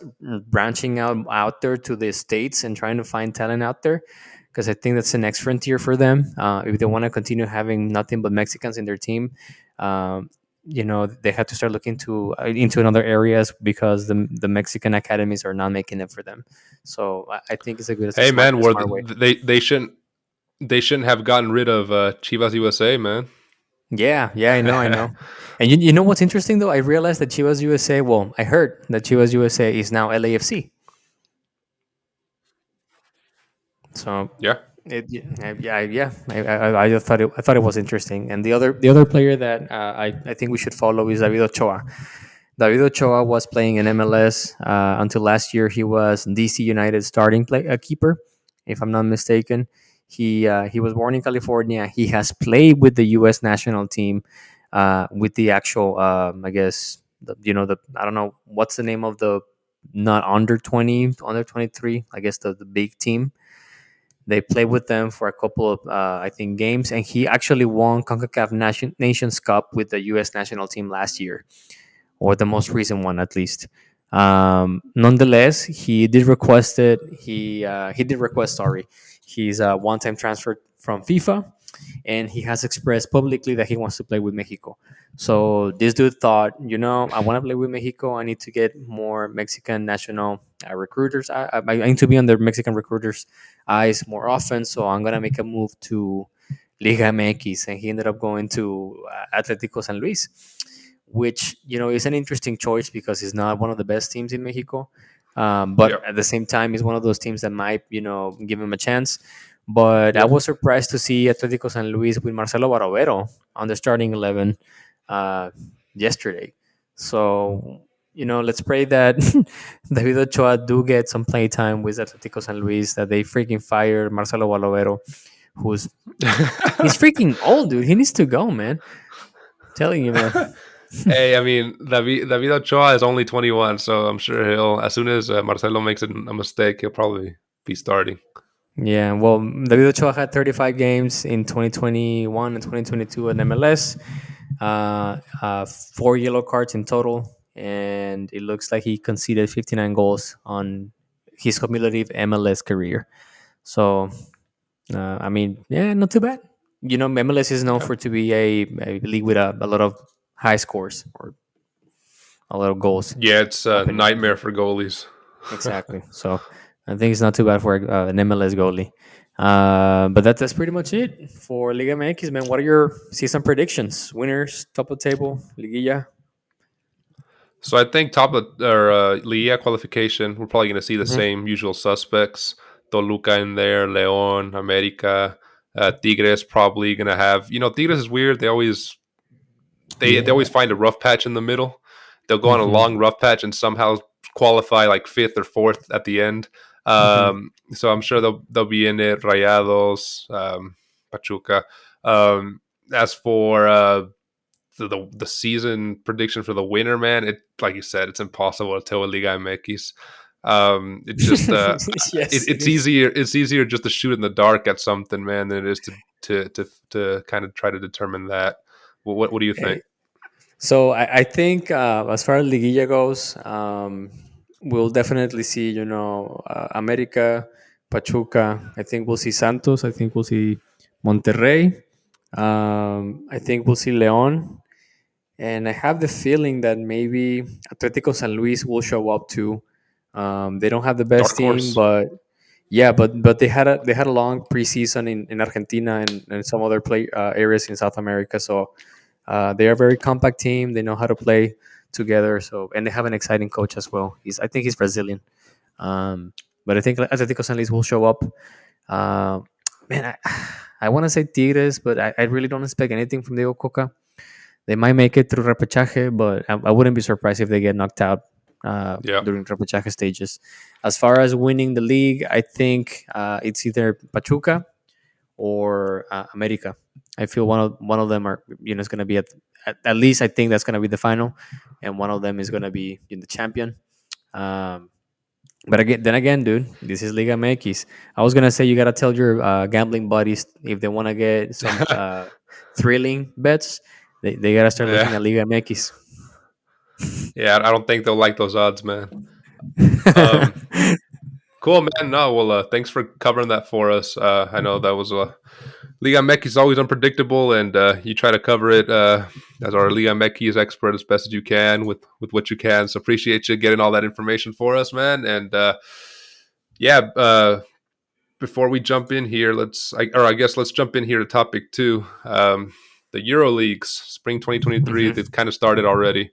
branching out there to the states and trying to find talent out there because I think that's the next frontier for them. If they want to continue having nothing but Mexicans in their team, um, they have to start looking into another areas because the Mexican academies are not making it for them. So I think it's a Hey, smart man, a where smart way. they shouldn't have gotten rid of Chivas USA, man. Yeah, yeah, I know. And you know what's interesting though? I realized that Chivas USA. Well, I heard that Chivas USA is now LAFC. So Yeah. I just thought it was interesting. And the other player that I think we should follow is David Ochoa. David Ochoa was playing in MLS until last year. He was DC United starting keeper, if I'm not mistaken. He was born in California. He has played with the U.S. national team. with the actual, I guess, I don't know what's the name of the not under 20, under 23, I guess the big team. They played with them for a couple of, I think, games, and he actually won CONCACAF Nations Cup with the U.S. national team last year, or the most recent one at least. Nonetheless, he did request it. He did request, sorry, his one-time transfer from FIFA, and he has expressed publicly that he wants to play with Mexico. So this dude thought, I want to play with Mexico. I need to get more Mexican national recruiters. I need to be on the Mexican recruiters' eyes more often. So I'm gonna make a move to Liga MX, and he ended up going to Atlético San Luis, which is an interesting choice because he's not one of the best teams in Mexico. But Yep. at the same time, he's one of those teams that might, give him a chance. But I Yep. was surprised to see Atlético San Luis with Marcelo Barovero on the starting 11 uh, yesterday. So, let's pray that David Ochoa do get some play time with Atlético San Luis, that they freaking fire Marcelo Barovero, who's he's freaking old, dude. He needs to go, man. Telling you, man. Hey, I mean, David Ochoa is only 21, so I'm sure he'll, as soon as Marcelo makes a mistake, he'll probably be starting. Yeah, well, David Ochoa had 35 games in 2021 and 2022 in MLS, 4 yellow cards in total, and it looks like he conceded 59 goals on his cumulative MLS career. So, I mean, yeah, not too bad. MLS is known Yeah, for to be a league with a lot of high scores or a lot of goals yeah, it's a happening. nightmare for goalies. Exactly. So I think it's not too bad for an MLS goalie. But that's pretty much it for Liga MX, man. What are your season predictions? Winners, top of table, Liguilla? So I think top of or Liga qualification, we're probably going to see the Hmm. same usual suspects. Toluca in there, León, America, Tigres probably going to have. Tigres is weird. They always Yeah. find a rough patch in the middle. They'll go on a Hmm. long rough patch and somehow qualify like fifth or fourth at the end. Hmm. So I'm sure they'll be in it. Rayados, Pachuca. As for the season prediction for the winner, man, it like you said, it's impossible to tell with Liga MX. It just Yes, it it's is. easier just to shoot in the dark at something, man, than it is to kind of try to determine that. What do you think? Hey, so I think as far as Liguilla goes, we'll definitely see, America, Pachuca. I think we'll see Santos. I think we'll see Monterrey. I think we'll see León. And I have the feeling that maybe Atletico San Luis will show up too. They don't have the best Dark team, horse. but yeah, but they had a long preseason in Argentina and some other play areas in South America. So they are a very compact team. They know how to play together. So and they have an exciting coach as well. I think he's Brazilian. Um, but I think Atletico San Luis will show up. Uh, man, I want to say Tigres, but I really don't expect anything from Diego Coca. They might make it through repechaje, but I wouldn't be surprised if they get knocked out Yeah. during repechaje stages. As far as winning the league, I think it's either Pachuca or America. I feel one of them are is going to be at least I think that's going to be the final, and one of them is going to be the champion. Um, but again, dude, this is Liga MX. I was gonna say you gotta tell your gambling buddies if they want to get some thrilling bets, they gotta start looking Yeah. at Liga MX. Yeah. I don't think they'll like those odds, man. Um, cool, man. No, well, thanks for covering that for us. I know that was Liga MX is always unpredictable, and you try to cover it as our Liga MX expert as best as you can with what you can. So appreciate you getting all that information for us, man. And yeah, before we jump in here, I guess let's jump in here to topic two. The Euro Leagues, spring 2023, Hmm. they've kind of started already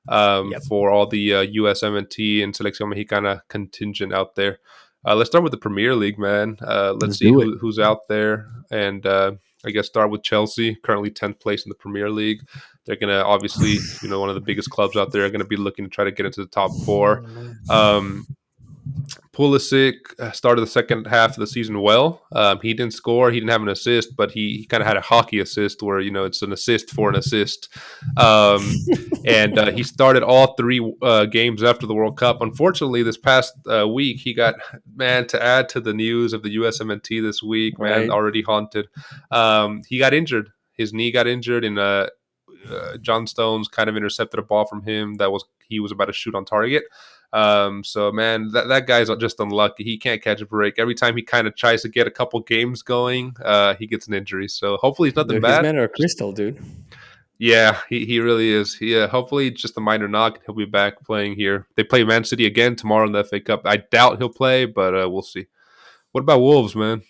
Yep, for all the USMNT and Selección Mexicana contingent out there. Let's start with the Premier League, man. Let's let's see do it. who's out there. And I guess start with Chelsea, currently 10th place in the Premier League. They're going to obviously, one of the biggest clubs out there, are going to be looking to try to get into the top four. Um, Pulisic started the second half of the season well. He didn't score, he didn't have an assist, but he kind of had a hockey assist where it's an assist for an assist. And he started all three games after the World Cup. Unfortunately, this past week he got to add to the news of the USMNT this week. Man, Right. already haunted. He got injured. His knee got injured in John Stones kind of intercepted a ball from him he was about to shoot on target. So man, that guy's just unlucky. He can't catch a break. Every time he kind of tries to get a couple games going, he gets an injury. So hopefully it's nothing Dude, he's bad. man of a crystal, dude. Yeah, he really is. Yeah, hopefully it's just a minor knock. He'll be back playing here. They play Man City again tomorrow in the FA Cup. I doubt he'll play, but we'll see. What about Wolves, man?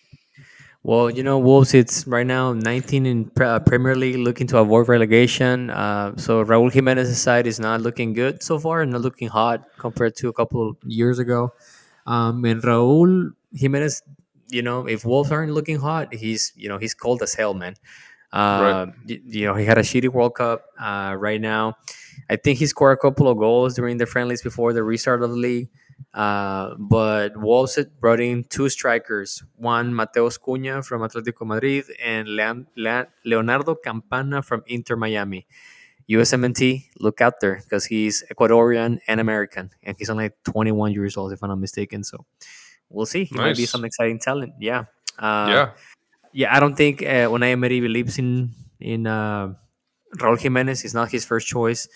Well, Wolves, it's right now 19 in Premier League, looking to avoid relegation. So Raul Jimenez's side is not looking good so far, not looking hot compared to a couple of years ago. And Raul Jimenez, if Wolves aren't looking hot, he's cold as hell, man. Right. He had a shitty World Cup right now. I think he scored a couple of goals during the friendlies before the restart of the league. But Wolves brought in two strikers, one Mateus Cunha from Atletico Madrid and Leonardo Campana from Inter Miami. USMNT, look out there because he's Ecuadorian and American, and he's only 21 years old, if I'm not mistaken. So we'll see. He might be some exciting talent. Yeah. Yeah. Yeah, I don't think Unai Emery believes in Raul Jimenez. He's not his first choice,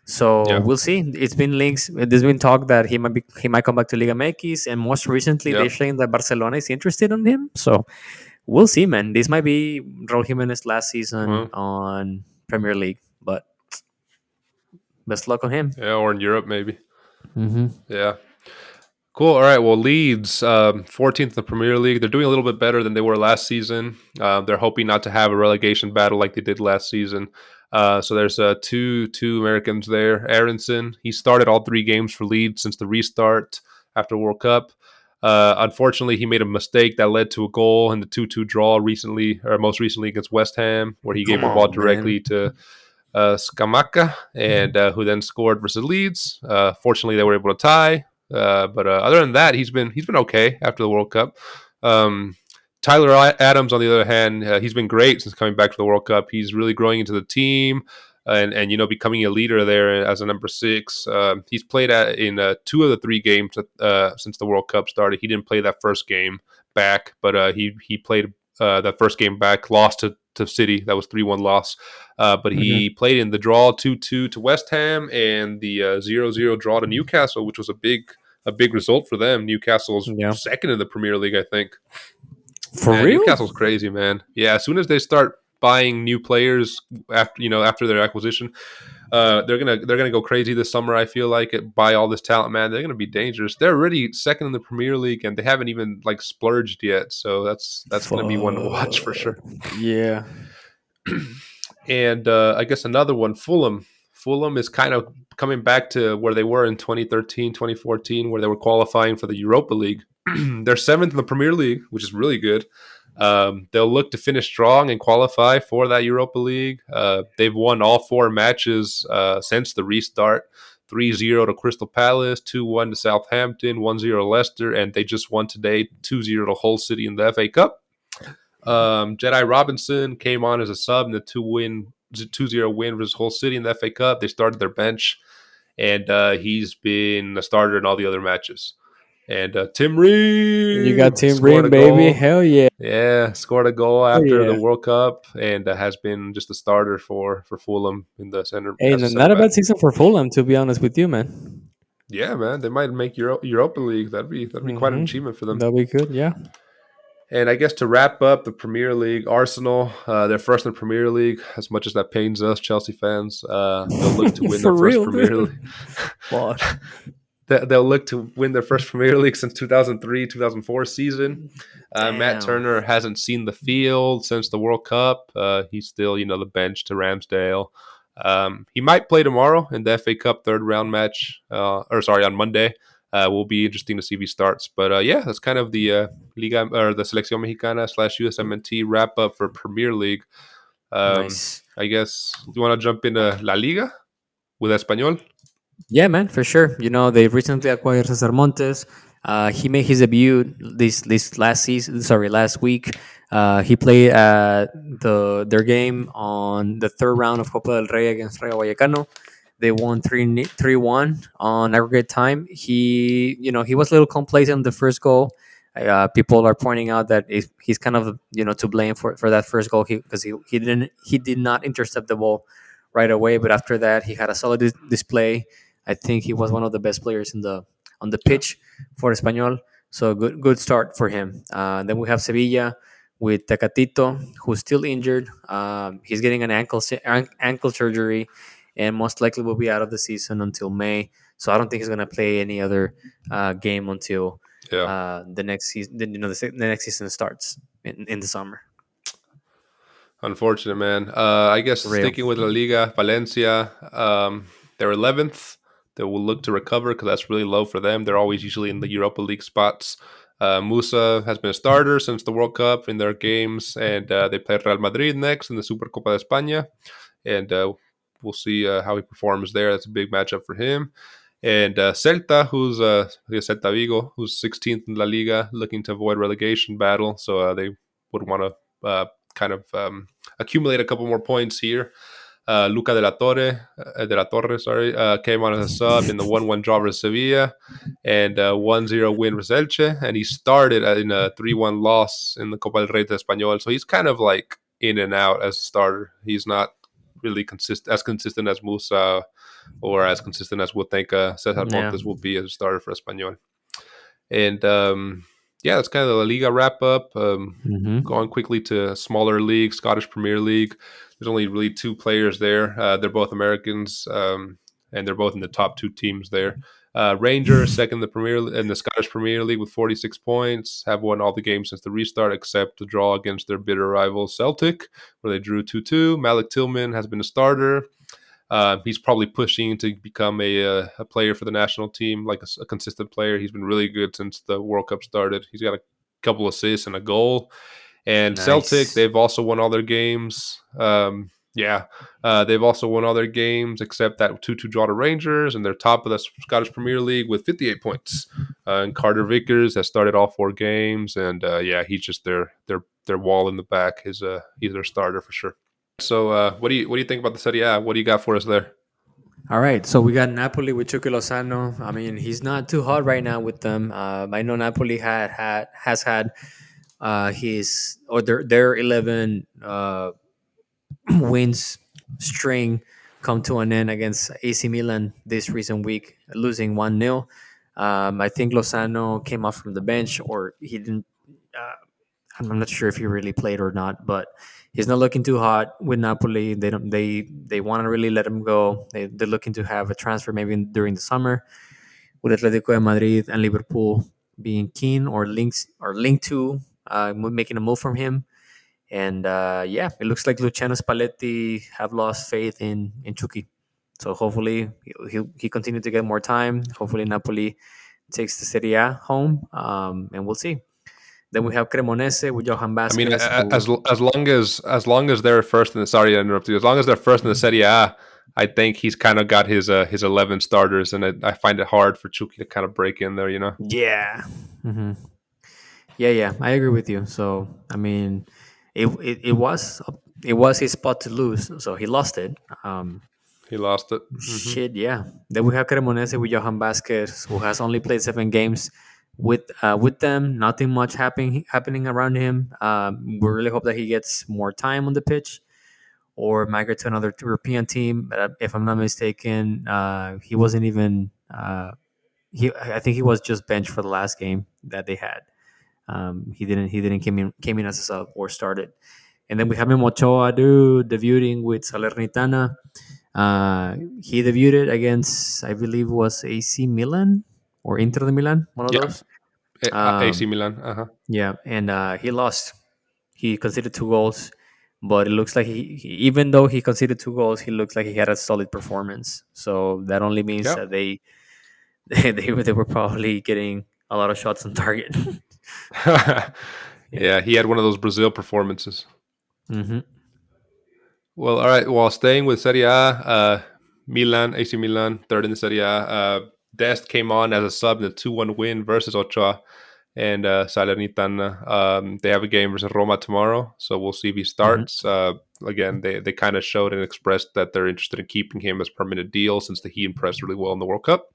so Yeah. we'll see. It's been links. There's been talk that he might come back to Liga MX, and most recently Yeah. they're saying that Barcelona is interested in him. So we'll see, man. This might be Raul Jimenez last season on Premier League, but best luck on him. Yeah, or in Europe maybe. Mm-hmm. Yeah. Cool. All right. Well, Leeds, 14th in the Premier League. They're doing a little bit better than they were last season. They're hoping not to have a relegation battle like they did last season. So there's two Americans there. Aronson, he started all three games for Leeds since the restart after World Cup. Unfortunately, he made a mistake that led to a goal in the 2-2 draw most recently against West Ham, where he gave the ball directly to Scamacca, and who then scored versus Leeds. Fortunately, they were able to tie. But other than that, he's been okay after the World Cup. Tyler Adams, on the other hand, he's been great since coming back to the World Cup. He's really growing into the team and becoming a leader there as a number 6. He's played in 2 of the 3 games since the World Cup started. He didn't play that first game back, but he played that first game back, lost to City. That was 3-1 loss. But he played in the draw 2-2 to West Ham and the 0-0 draw to Newcastle, which was a big result for them. Newcastle's second in the Premier League, I think. For real? Newcastle's crazy, man. Yeah, as soon as they start buying new players after their acquisition, they're gonna go crazy this summer. I feel like buy all this talent, man. They're gonna be dangerous. They're already second in the Premier League, and they haven't even splurged yet. So that's gonna be one to watch for sure. Yeah. And I guess another one, Fulham. Fulham is kind of coming back to where they were in 2013, 2014, where they were qualifying for the Europa League. They're 7th in the Premier League, which is really good. They'll look to finish strong and qualify for that Europa League. They've won all 4 matches since the restart. 3-0 to Crystal Palace, 2-1 to Southampton, 1-0 to Leicester, and they just won today 2-0 to Hull City in the FA Cup. Jedi Robinson came on as a sub in the 2-0 win versus Hull City in the FA Cup. They started their bench, and he's been a starter in all the other matches. And Tim Ream, you got Tim Ream, baby. Hell yeah! Yeah, scored a goal after the World Cup, and has been just a starter for Fulham in the center. Hey, not a bad season for Fulham, to be honest with you, man. Yeah, man, they might make Europa League. That'd be quite an achievement for them. That'd be good, yeah. And I guess to wrap up the Premier League, Arsenal, they're first in the Premier League. As much as that pains us, Chelsea fans, they'll look to win their first Premier League. They'll look to win their first Premier League since 2003-2004 season. Matt Turner hasn't seen the field since the World Cup. He's still, the bench to Ramsdale. He might play tomorrow in the FA Cup third round match, on Monday. Will be interesting to see if he starts. But that's kind of the Liga or the Selección Mexicana / USMNT wrap up for Premier League. Nice. I guess you want to jump into La Liga with Español? Yeah, man, for sure. They recently acquired Cesar Montes. He made his debut this last season. Sorry, last week. He played their game on the third round of Copa del Rey against Rayo Vallecano. They won 3-1 on aggregate time. He was a little complacent the first goal. People are pointing out that he's kind of to blame for that first goal because he did not intercept the ball right away. But after that, he had a solid display. I think he was one of the best players on the Yeah. pitch for Espanyol. So good start for him. Then we have Sevilla with Tecatito, who's still injured. He's getting an ankle surgery, and most likely will be out of the season until May. So I don't think he's going to play any other game until Yeah. the next season. The next season starts in the summer. Unfortunate, man. I guess Real. sticking with La Liga, Valencia, they're 11th. They will look to recover because that's really low for them. They're always usually in the Europa League spots. Musa has been a starter since the World Cup in their games, and they play Real Madrid next in the Supercopa de España. And we'll see how he performs there. That's a big matchup for him. And Celta, Celta Vigo, who's 16th in La Liga, looking to avoid relegation battle. So they would want to kind of accumulate a couple more points here. Luca de la Torre, came on as a sub in the 1-1 draw versus Sevilla and 1-0 win versus Elche. And he started in a 3-1 loss in the Copa del Rey de Español. So he's kind of like in and out as a starter. He's not really consistent as Musa or as consistent as we'll think Cesar Montes will be as a starter for Español. And that's kind of the La Liga wrap up. Going quickly to smaller league, Scottish Premier League. There's only really two players there. They're both Americans, and they're both in the top two teams there. Rangers, second in the Scottish Premier League with 46 points, have won all the games since the restart except the draw against their bitter rival Celtic, where they drew 2-2. Malik Tillman has been a starter. He's probably pushing to become a player for the national team, like a consistent player. He's been really good since the World Cup started. He's got a couple assists and a goal. And nice. Celtic, they've also won all their games. They've also won all their games except that 2-2 draw to Rangers, and they're top of the Scottish Premier League with 58 points. And Carter Vickers has started all 4 games, and he's just their wall in the back. He's their starter for sure. So, what do you think about the Serie A? What do you got for us there? All right, so we got Napoli with Chucky Lozano. I mean, he's not too hot right now with them. I know Napoli has had their 11 wins string come to an end against AC Milan this recent week, losing 1-0. I think Lozano came off from the bench, or he didn't. I'm not sure if he really played or not, but he's not looking too hot with Napoli. They don't. They want to really let him go. They're looking to have a transfer maybe during the summer, with Atletico de Madrid and Liverpool being keen or linked to making a move from him. And it looks like Luciano Spalletti have lost faith in Chucky. So hopefully he continued to get more time. Hopefully Napoli takes the Serie A home, and we'll see. Then we have Cremonese with Johan Vazquez. I mean, as long as they're first in the sorry to interrupt you, as long as they're first in the Serie A, I think he's kind of got his 11 starters, and I find it hard for Chucky to kind of break in there, you know. Yeah. Mm-hmm. Yeah, I agree with you. So I mean, it was his spot to lose, so he lost it. He lost it. Shit, yeah. Then we have Cremonese with Johan Vazquez, who has only played 7 games with them. Nothing much happening around him. We really hope that he gets more time on the pitch or migrate to another European team. But if I'm not mistaken, he wasn't even. I think he was just benched for the last game that they had. He didn't came in as a sub or started. And then we have Memo Ochoa, debuting with Salernitana. He debuted against, I believe, was AC Milan or Inter de Milan, one of those. AC Milan. Uh-huh. Yeah, and he lost. He conceded 2 goals, but it looks like even though he conceded 2 goals, he looks like he had a solid performance. So that only means that they were probably getting a lot of shots on target. Yeah, he had one of those Brazil performances. Mm-hmm. Well, all right. Well, staying with Serie A, AC Milan, third in the Serie A. Dest came on as a sub in the 2-1 win versus Ochoa and Salernitana. They have a game versus Roma tomorrow, so we'll see if he Mhm. starts. Again, they kind of showed and expressed that they're interested in keeping him as permanent deal since he impressed really well in the World Cup.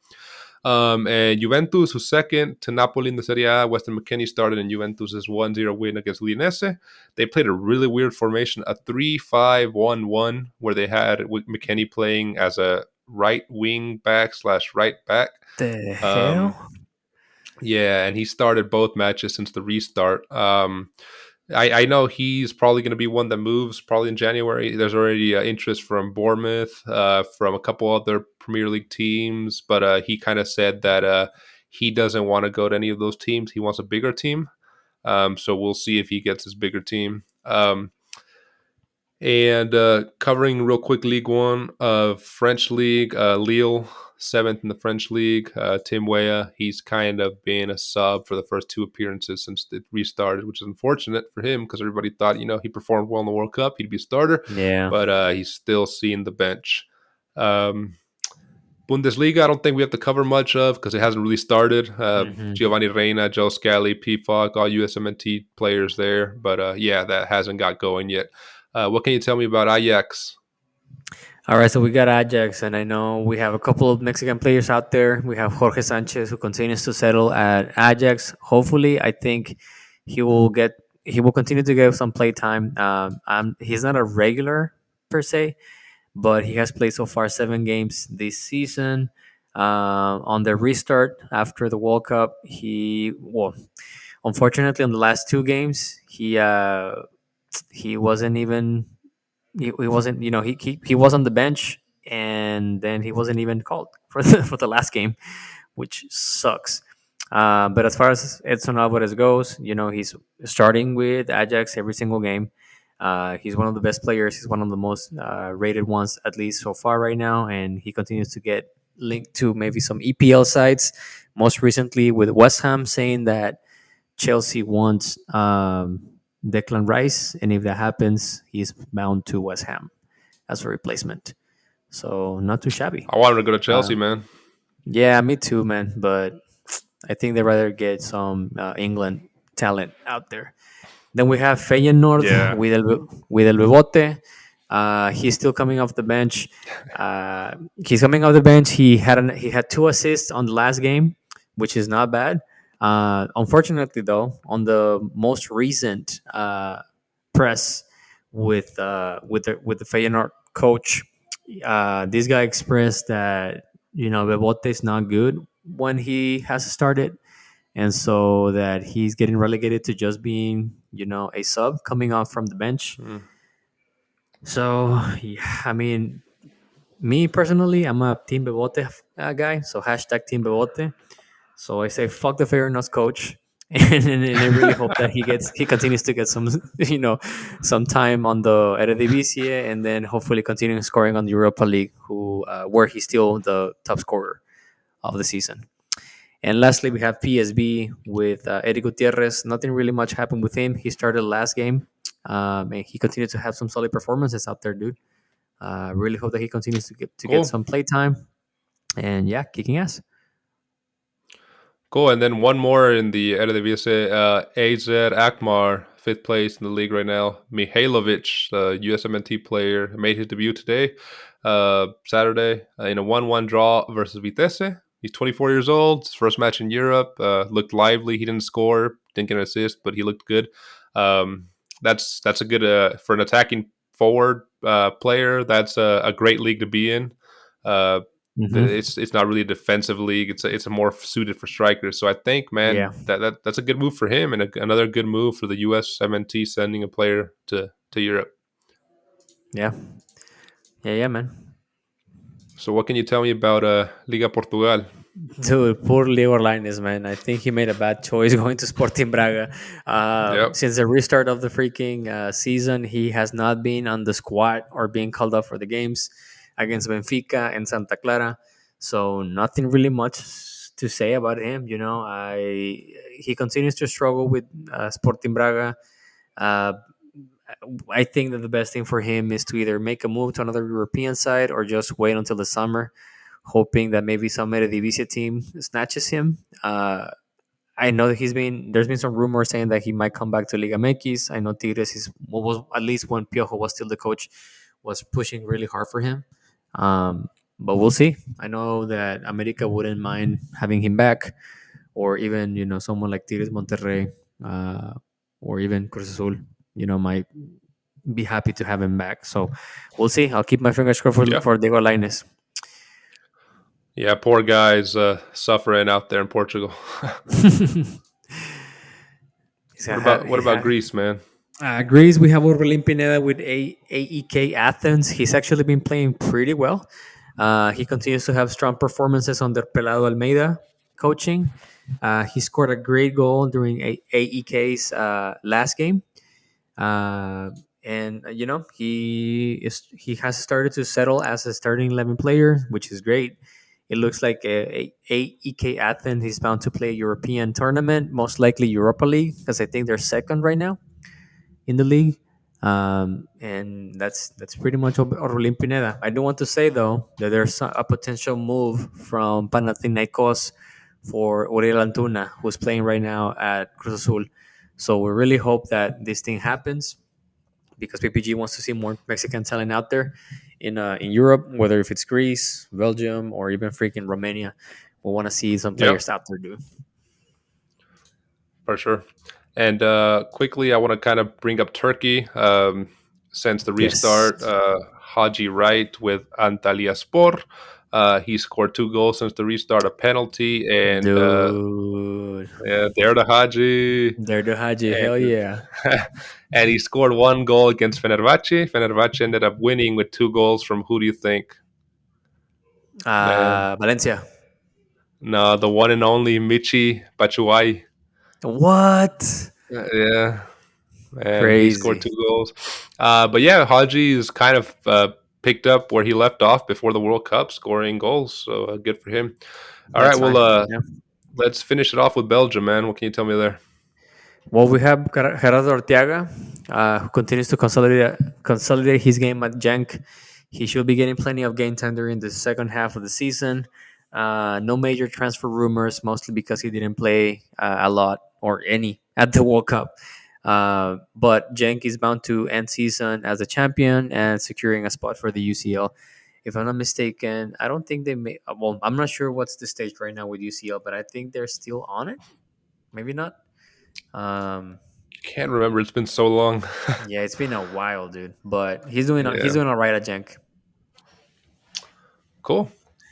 And Juventus, who's second to Napoli in the Serie A. Weston McKennie started in Juventus' 1-0 win against Udinese. They played a really weird formation, a 3-5-1-1, where they had McKennie playing as a right wing back / right back. The Um, hell? yeah, and he started both matches since the restart. I know he's probably going to be one that moves probably in January. There's already interest from Bournemouth, from a couple other Premier League teams, but he kind of said that he doesn't want to go to any of those teams. He wants a bigger team. So we'll see if he gets his bigger team. And covering real quick League One of French League, Lille, seventh in the French League. Tim Weah, he's kind of been a sub for the first two appearances since it restarted, which is unfortunate for him because everybody thought, he performed well in the World Cup. He'd be a starter, Yeah. but he's still seeing the bench. Bundesliga, I don't think we have to cover much of because it hasn't really started. Mhm. Giovanni Reina, Joe Scally, PFOC, all USMNT players there. But yeah, that hasn't got going yet. What can you tell me about Ajax? All right, so we got Ajax, and I know we have a couple of Mexican players out there. We have Jorge Sanchez, who continues to settle at Ajax. Hopefully, I think he will continue to get some play time. He's not a regular per se, but he has played so far 7 games this season. On the restart after the World Cup, unfortunately, on the last 2 games, he wasn't even he wasn't he was on the bench, and then he wasn't even called for the last game, which sucks. But as far as Edson Alvarez goes, he's starting with Ajax every single game. He's one of the best players. He's one of the most rated ones, at least so far right now, and he continues to get linked to maybe some EPL sites. Most recently with West Ham, saying that Chelsea wants Declan Rice, and if that happens, he's bound to West Ham as a replacement. So not too shabby. I want him to go to Uh, Chelsea, man. yeah, me too, man. But I think they'd rather get some England talent out there. Then we have Feyenoord Yeah. with El Bebote. He's still coming off the bench. He's coming off the bench. He had 2 assists on the last game, which is not bad. Unfortunately, though, on the most recent press with the Feyenoord coach, this guy expressed that Bebote is not good when he has started, and so that he's getting relegated to just being a sub coming off from the bench. Mm. So yeah, I mean, me personally, I'm a Team Bebote guy, so hashtag Team Bebote. So I say fuck the Feyenoord coach, and I really hope that he continues to get some some time on the Eredivisie, and then hopefully continuing scoring on the Europa League, where he's still the top scorer of the season. And lastly, we have PSB with Eric Gutierrez. Nothing really much happened with him. He started last game, and he continued to have some solid performances out there, dude. Really hope that he continues to get Cool. some play time. And yeah, kicking ass. Cool. And then one more in the Eredivisie, AZ Akmar, fifth place in the league right now. Mihailovic, the USMNT player, made his debut today, Saturday, in a 1-1 draw versus Vitesse. He's 24 years old. His first match in Europe. Looked lively. He didn't score, didn't get an assist, but he looked good. Um, that's a good for an attacking forward player. That's a great league to be in. Uh, Hmm. it's not really a defensive league. It's a more suited for strikers. So I think, Yeah, man, that's a good move for him and another good move for the USMNT sending a player to Europe. yeah, yeah, man. So what can you tell me about Liga Portugal? Dude, poor Leo Orlanes, man. I think he made a bad choice going to Sporting Braga. Yep. Since the restart of the freaking season, he has not been on the squad or being called up for the games against Benfica and Santa Clara. So nothing really much to say about him. He continues to struggle with Sporting Braga. Uh, I think that the best thing for him is to either make a move to another European side or just wait until the summer hoping that maybe some Eredivisie team snatches him. I know that there's been some rumors saying that he might come back to Liga MX. I know Tigres was at least when Piojo was still the coach, was pushing really hard for him. But we'll see. I know that America wouldn't mind having him back, or even someone like Tigres Monterrey, uh, or even Cruz Azul, might be happy to have him back. So we'll see. I'll keep my fingers crossed Yeah. for Diego Lainez. Yeah, poor guys suffering out there in Portugal. What about Greece, man? Greece, we have Aurelien Pineda with AEK Athens. He's actually been playing pretty well. He continues to have strong performances under Pelado Almeida coaching. He scored a great goal during AEK's last game. And he has started to settle as a starting 11 player, which is great. It looks like AEK Athens is bound to play a European tournament, most likely Europa League, because I think they're second right now in the league. And that's pretty much Aurelien Pineda. I do want to say though that there's a potential move from Panathinaikos for Uriel Antuna, who's playing right now at Cruz Azul. So we really hope that this thing happens, because PPG wants to see more Mexican talent out there in Europe, whether if it's Greece, Belgium, or even freaking Romania. We want to see some players out there, dude. For sure. And quickly, I want to kind of bring up Turkey. Since the restart, Haji Wright with Antalyaspor. He scored 2 goals since the restart, a penalty, and yeah, they're the Haji. They're the Haji, hell yeah. And he scored 1 goal against Fenerbahce. Fenerbahce ended up winning with 2 goals from who do you think? Valencia. No, the one and only Michi Batshuayi. What? Yeah. And Crazy. he scored 2 goals. But yeah, Haji is kind of picked up where he left off before the World Cup, scoring goals. So good for him. All right, well, let's finish it off with Belgium, man. What can you tell me there? Well, we have Gerardo Arteaga, who continues to consolidate his game at Genk. He should be getting plenty of game time during the second half of the season. No major transfer rumors, mostly because he didn't play a lot or any at the World Cup. But Genk is bound to end season as a champion and securing a spot for the UCL. If I'm not mistaken, I don't think they may. Well, I'm not sure what's the stage right now with UCL, but I think they're still on it. Maybe not. Can't remember. It's been so long. Yeah, it's been a while, dude. But he's doing all right at Genk. Cool.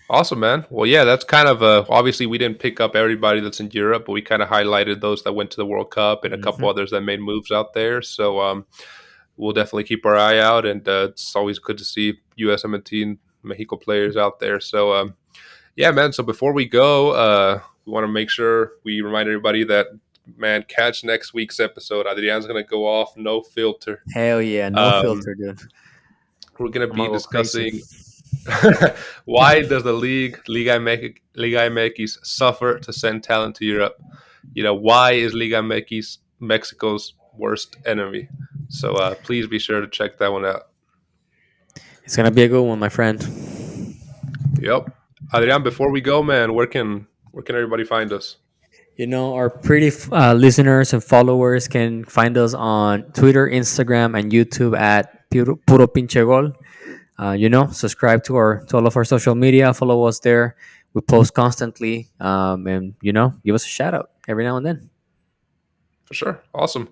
Awesome, man. Well, yeah, that's kind of obviously we didn't pick up everybody that's in Europe, but we kind of highlighted those that went to the World Cup and a couple others that made moves out there. So we'll definitely keep our eye out, and it's always good to see USMNT and Mexico players out there. So yeah, man. So before we go, we want to make sure we remind everybody that, man, catch next week's episode. Adrian's going to go off, no filter. Hell yeah, no filter, dude. We're going to be discussing why does the Liga MX suffer to send talent to Europe? Why is Liga MX Mexico's worst enemy? So please be sure to check that one out. It's going to be a good one, my friend. Yep. Adrian, before we go, man, where can everybody find us? Our pretty listeners and followers can find us on Twitter, Instagram, and YouTube at Puro Pinche Gol. Subscribe to all of our social media. Follow us there. We post constantly, and give us a shout out every now and then. For sure. Awesome.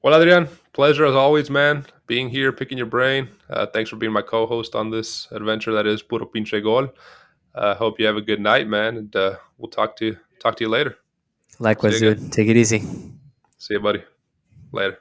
Well, Adrian, pleasure as always, man. Being here, picking your brain. Thanks for being my co-host on this adventure that is Puro Pinche Gol. Hope you have a good night, man, and we'll talk to you later. Likewise, dude. Take it easy. See you, buddy. Later.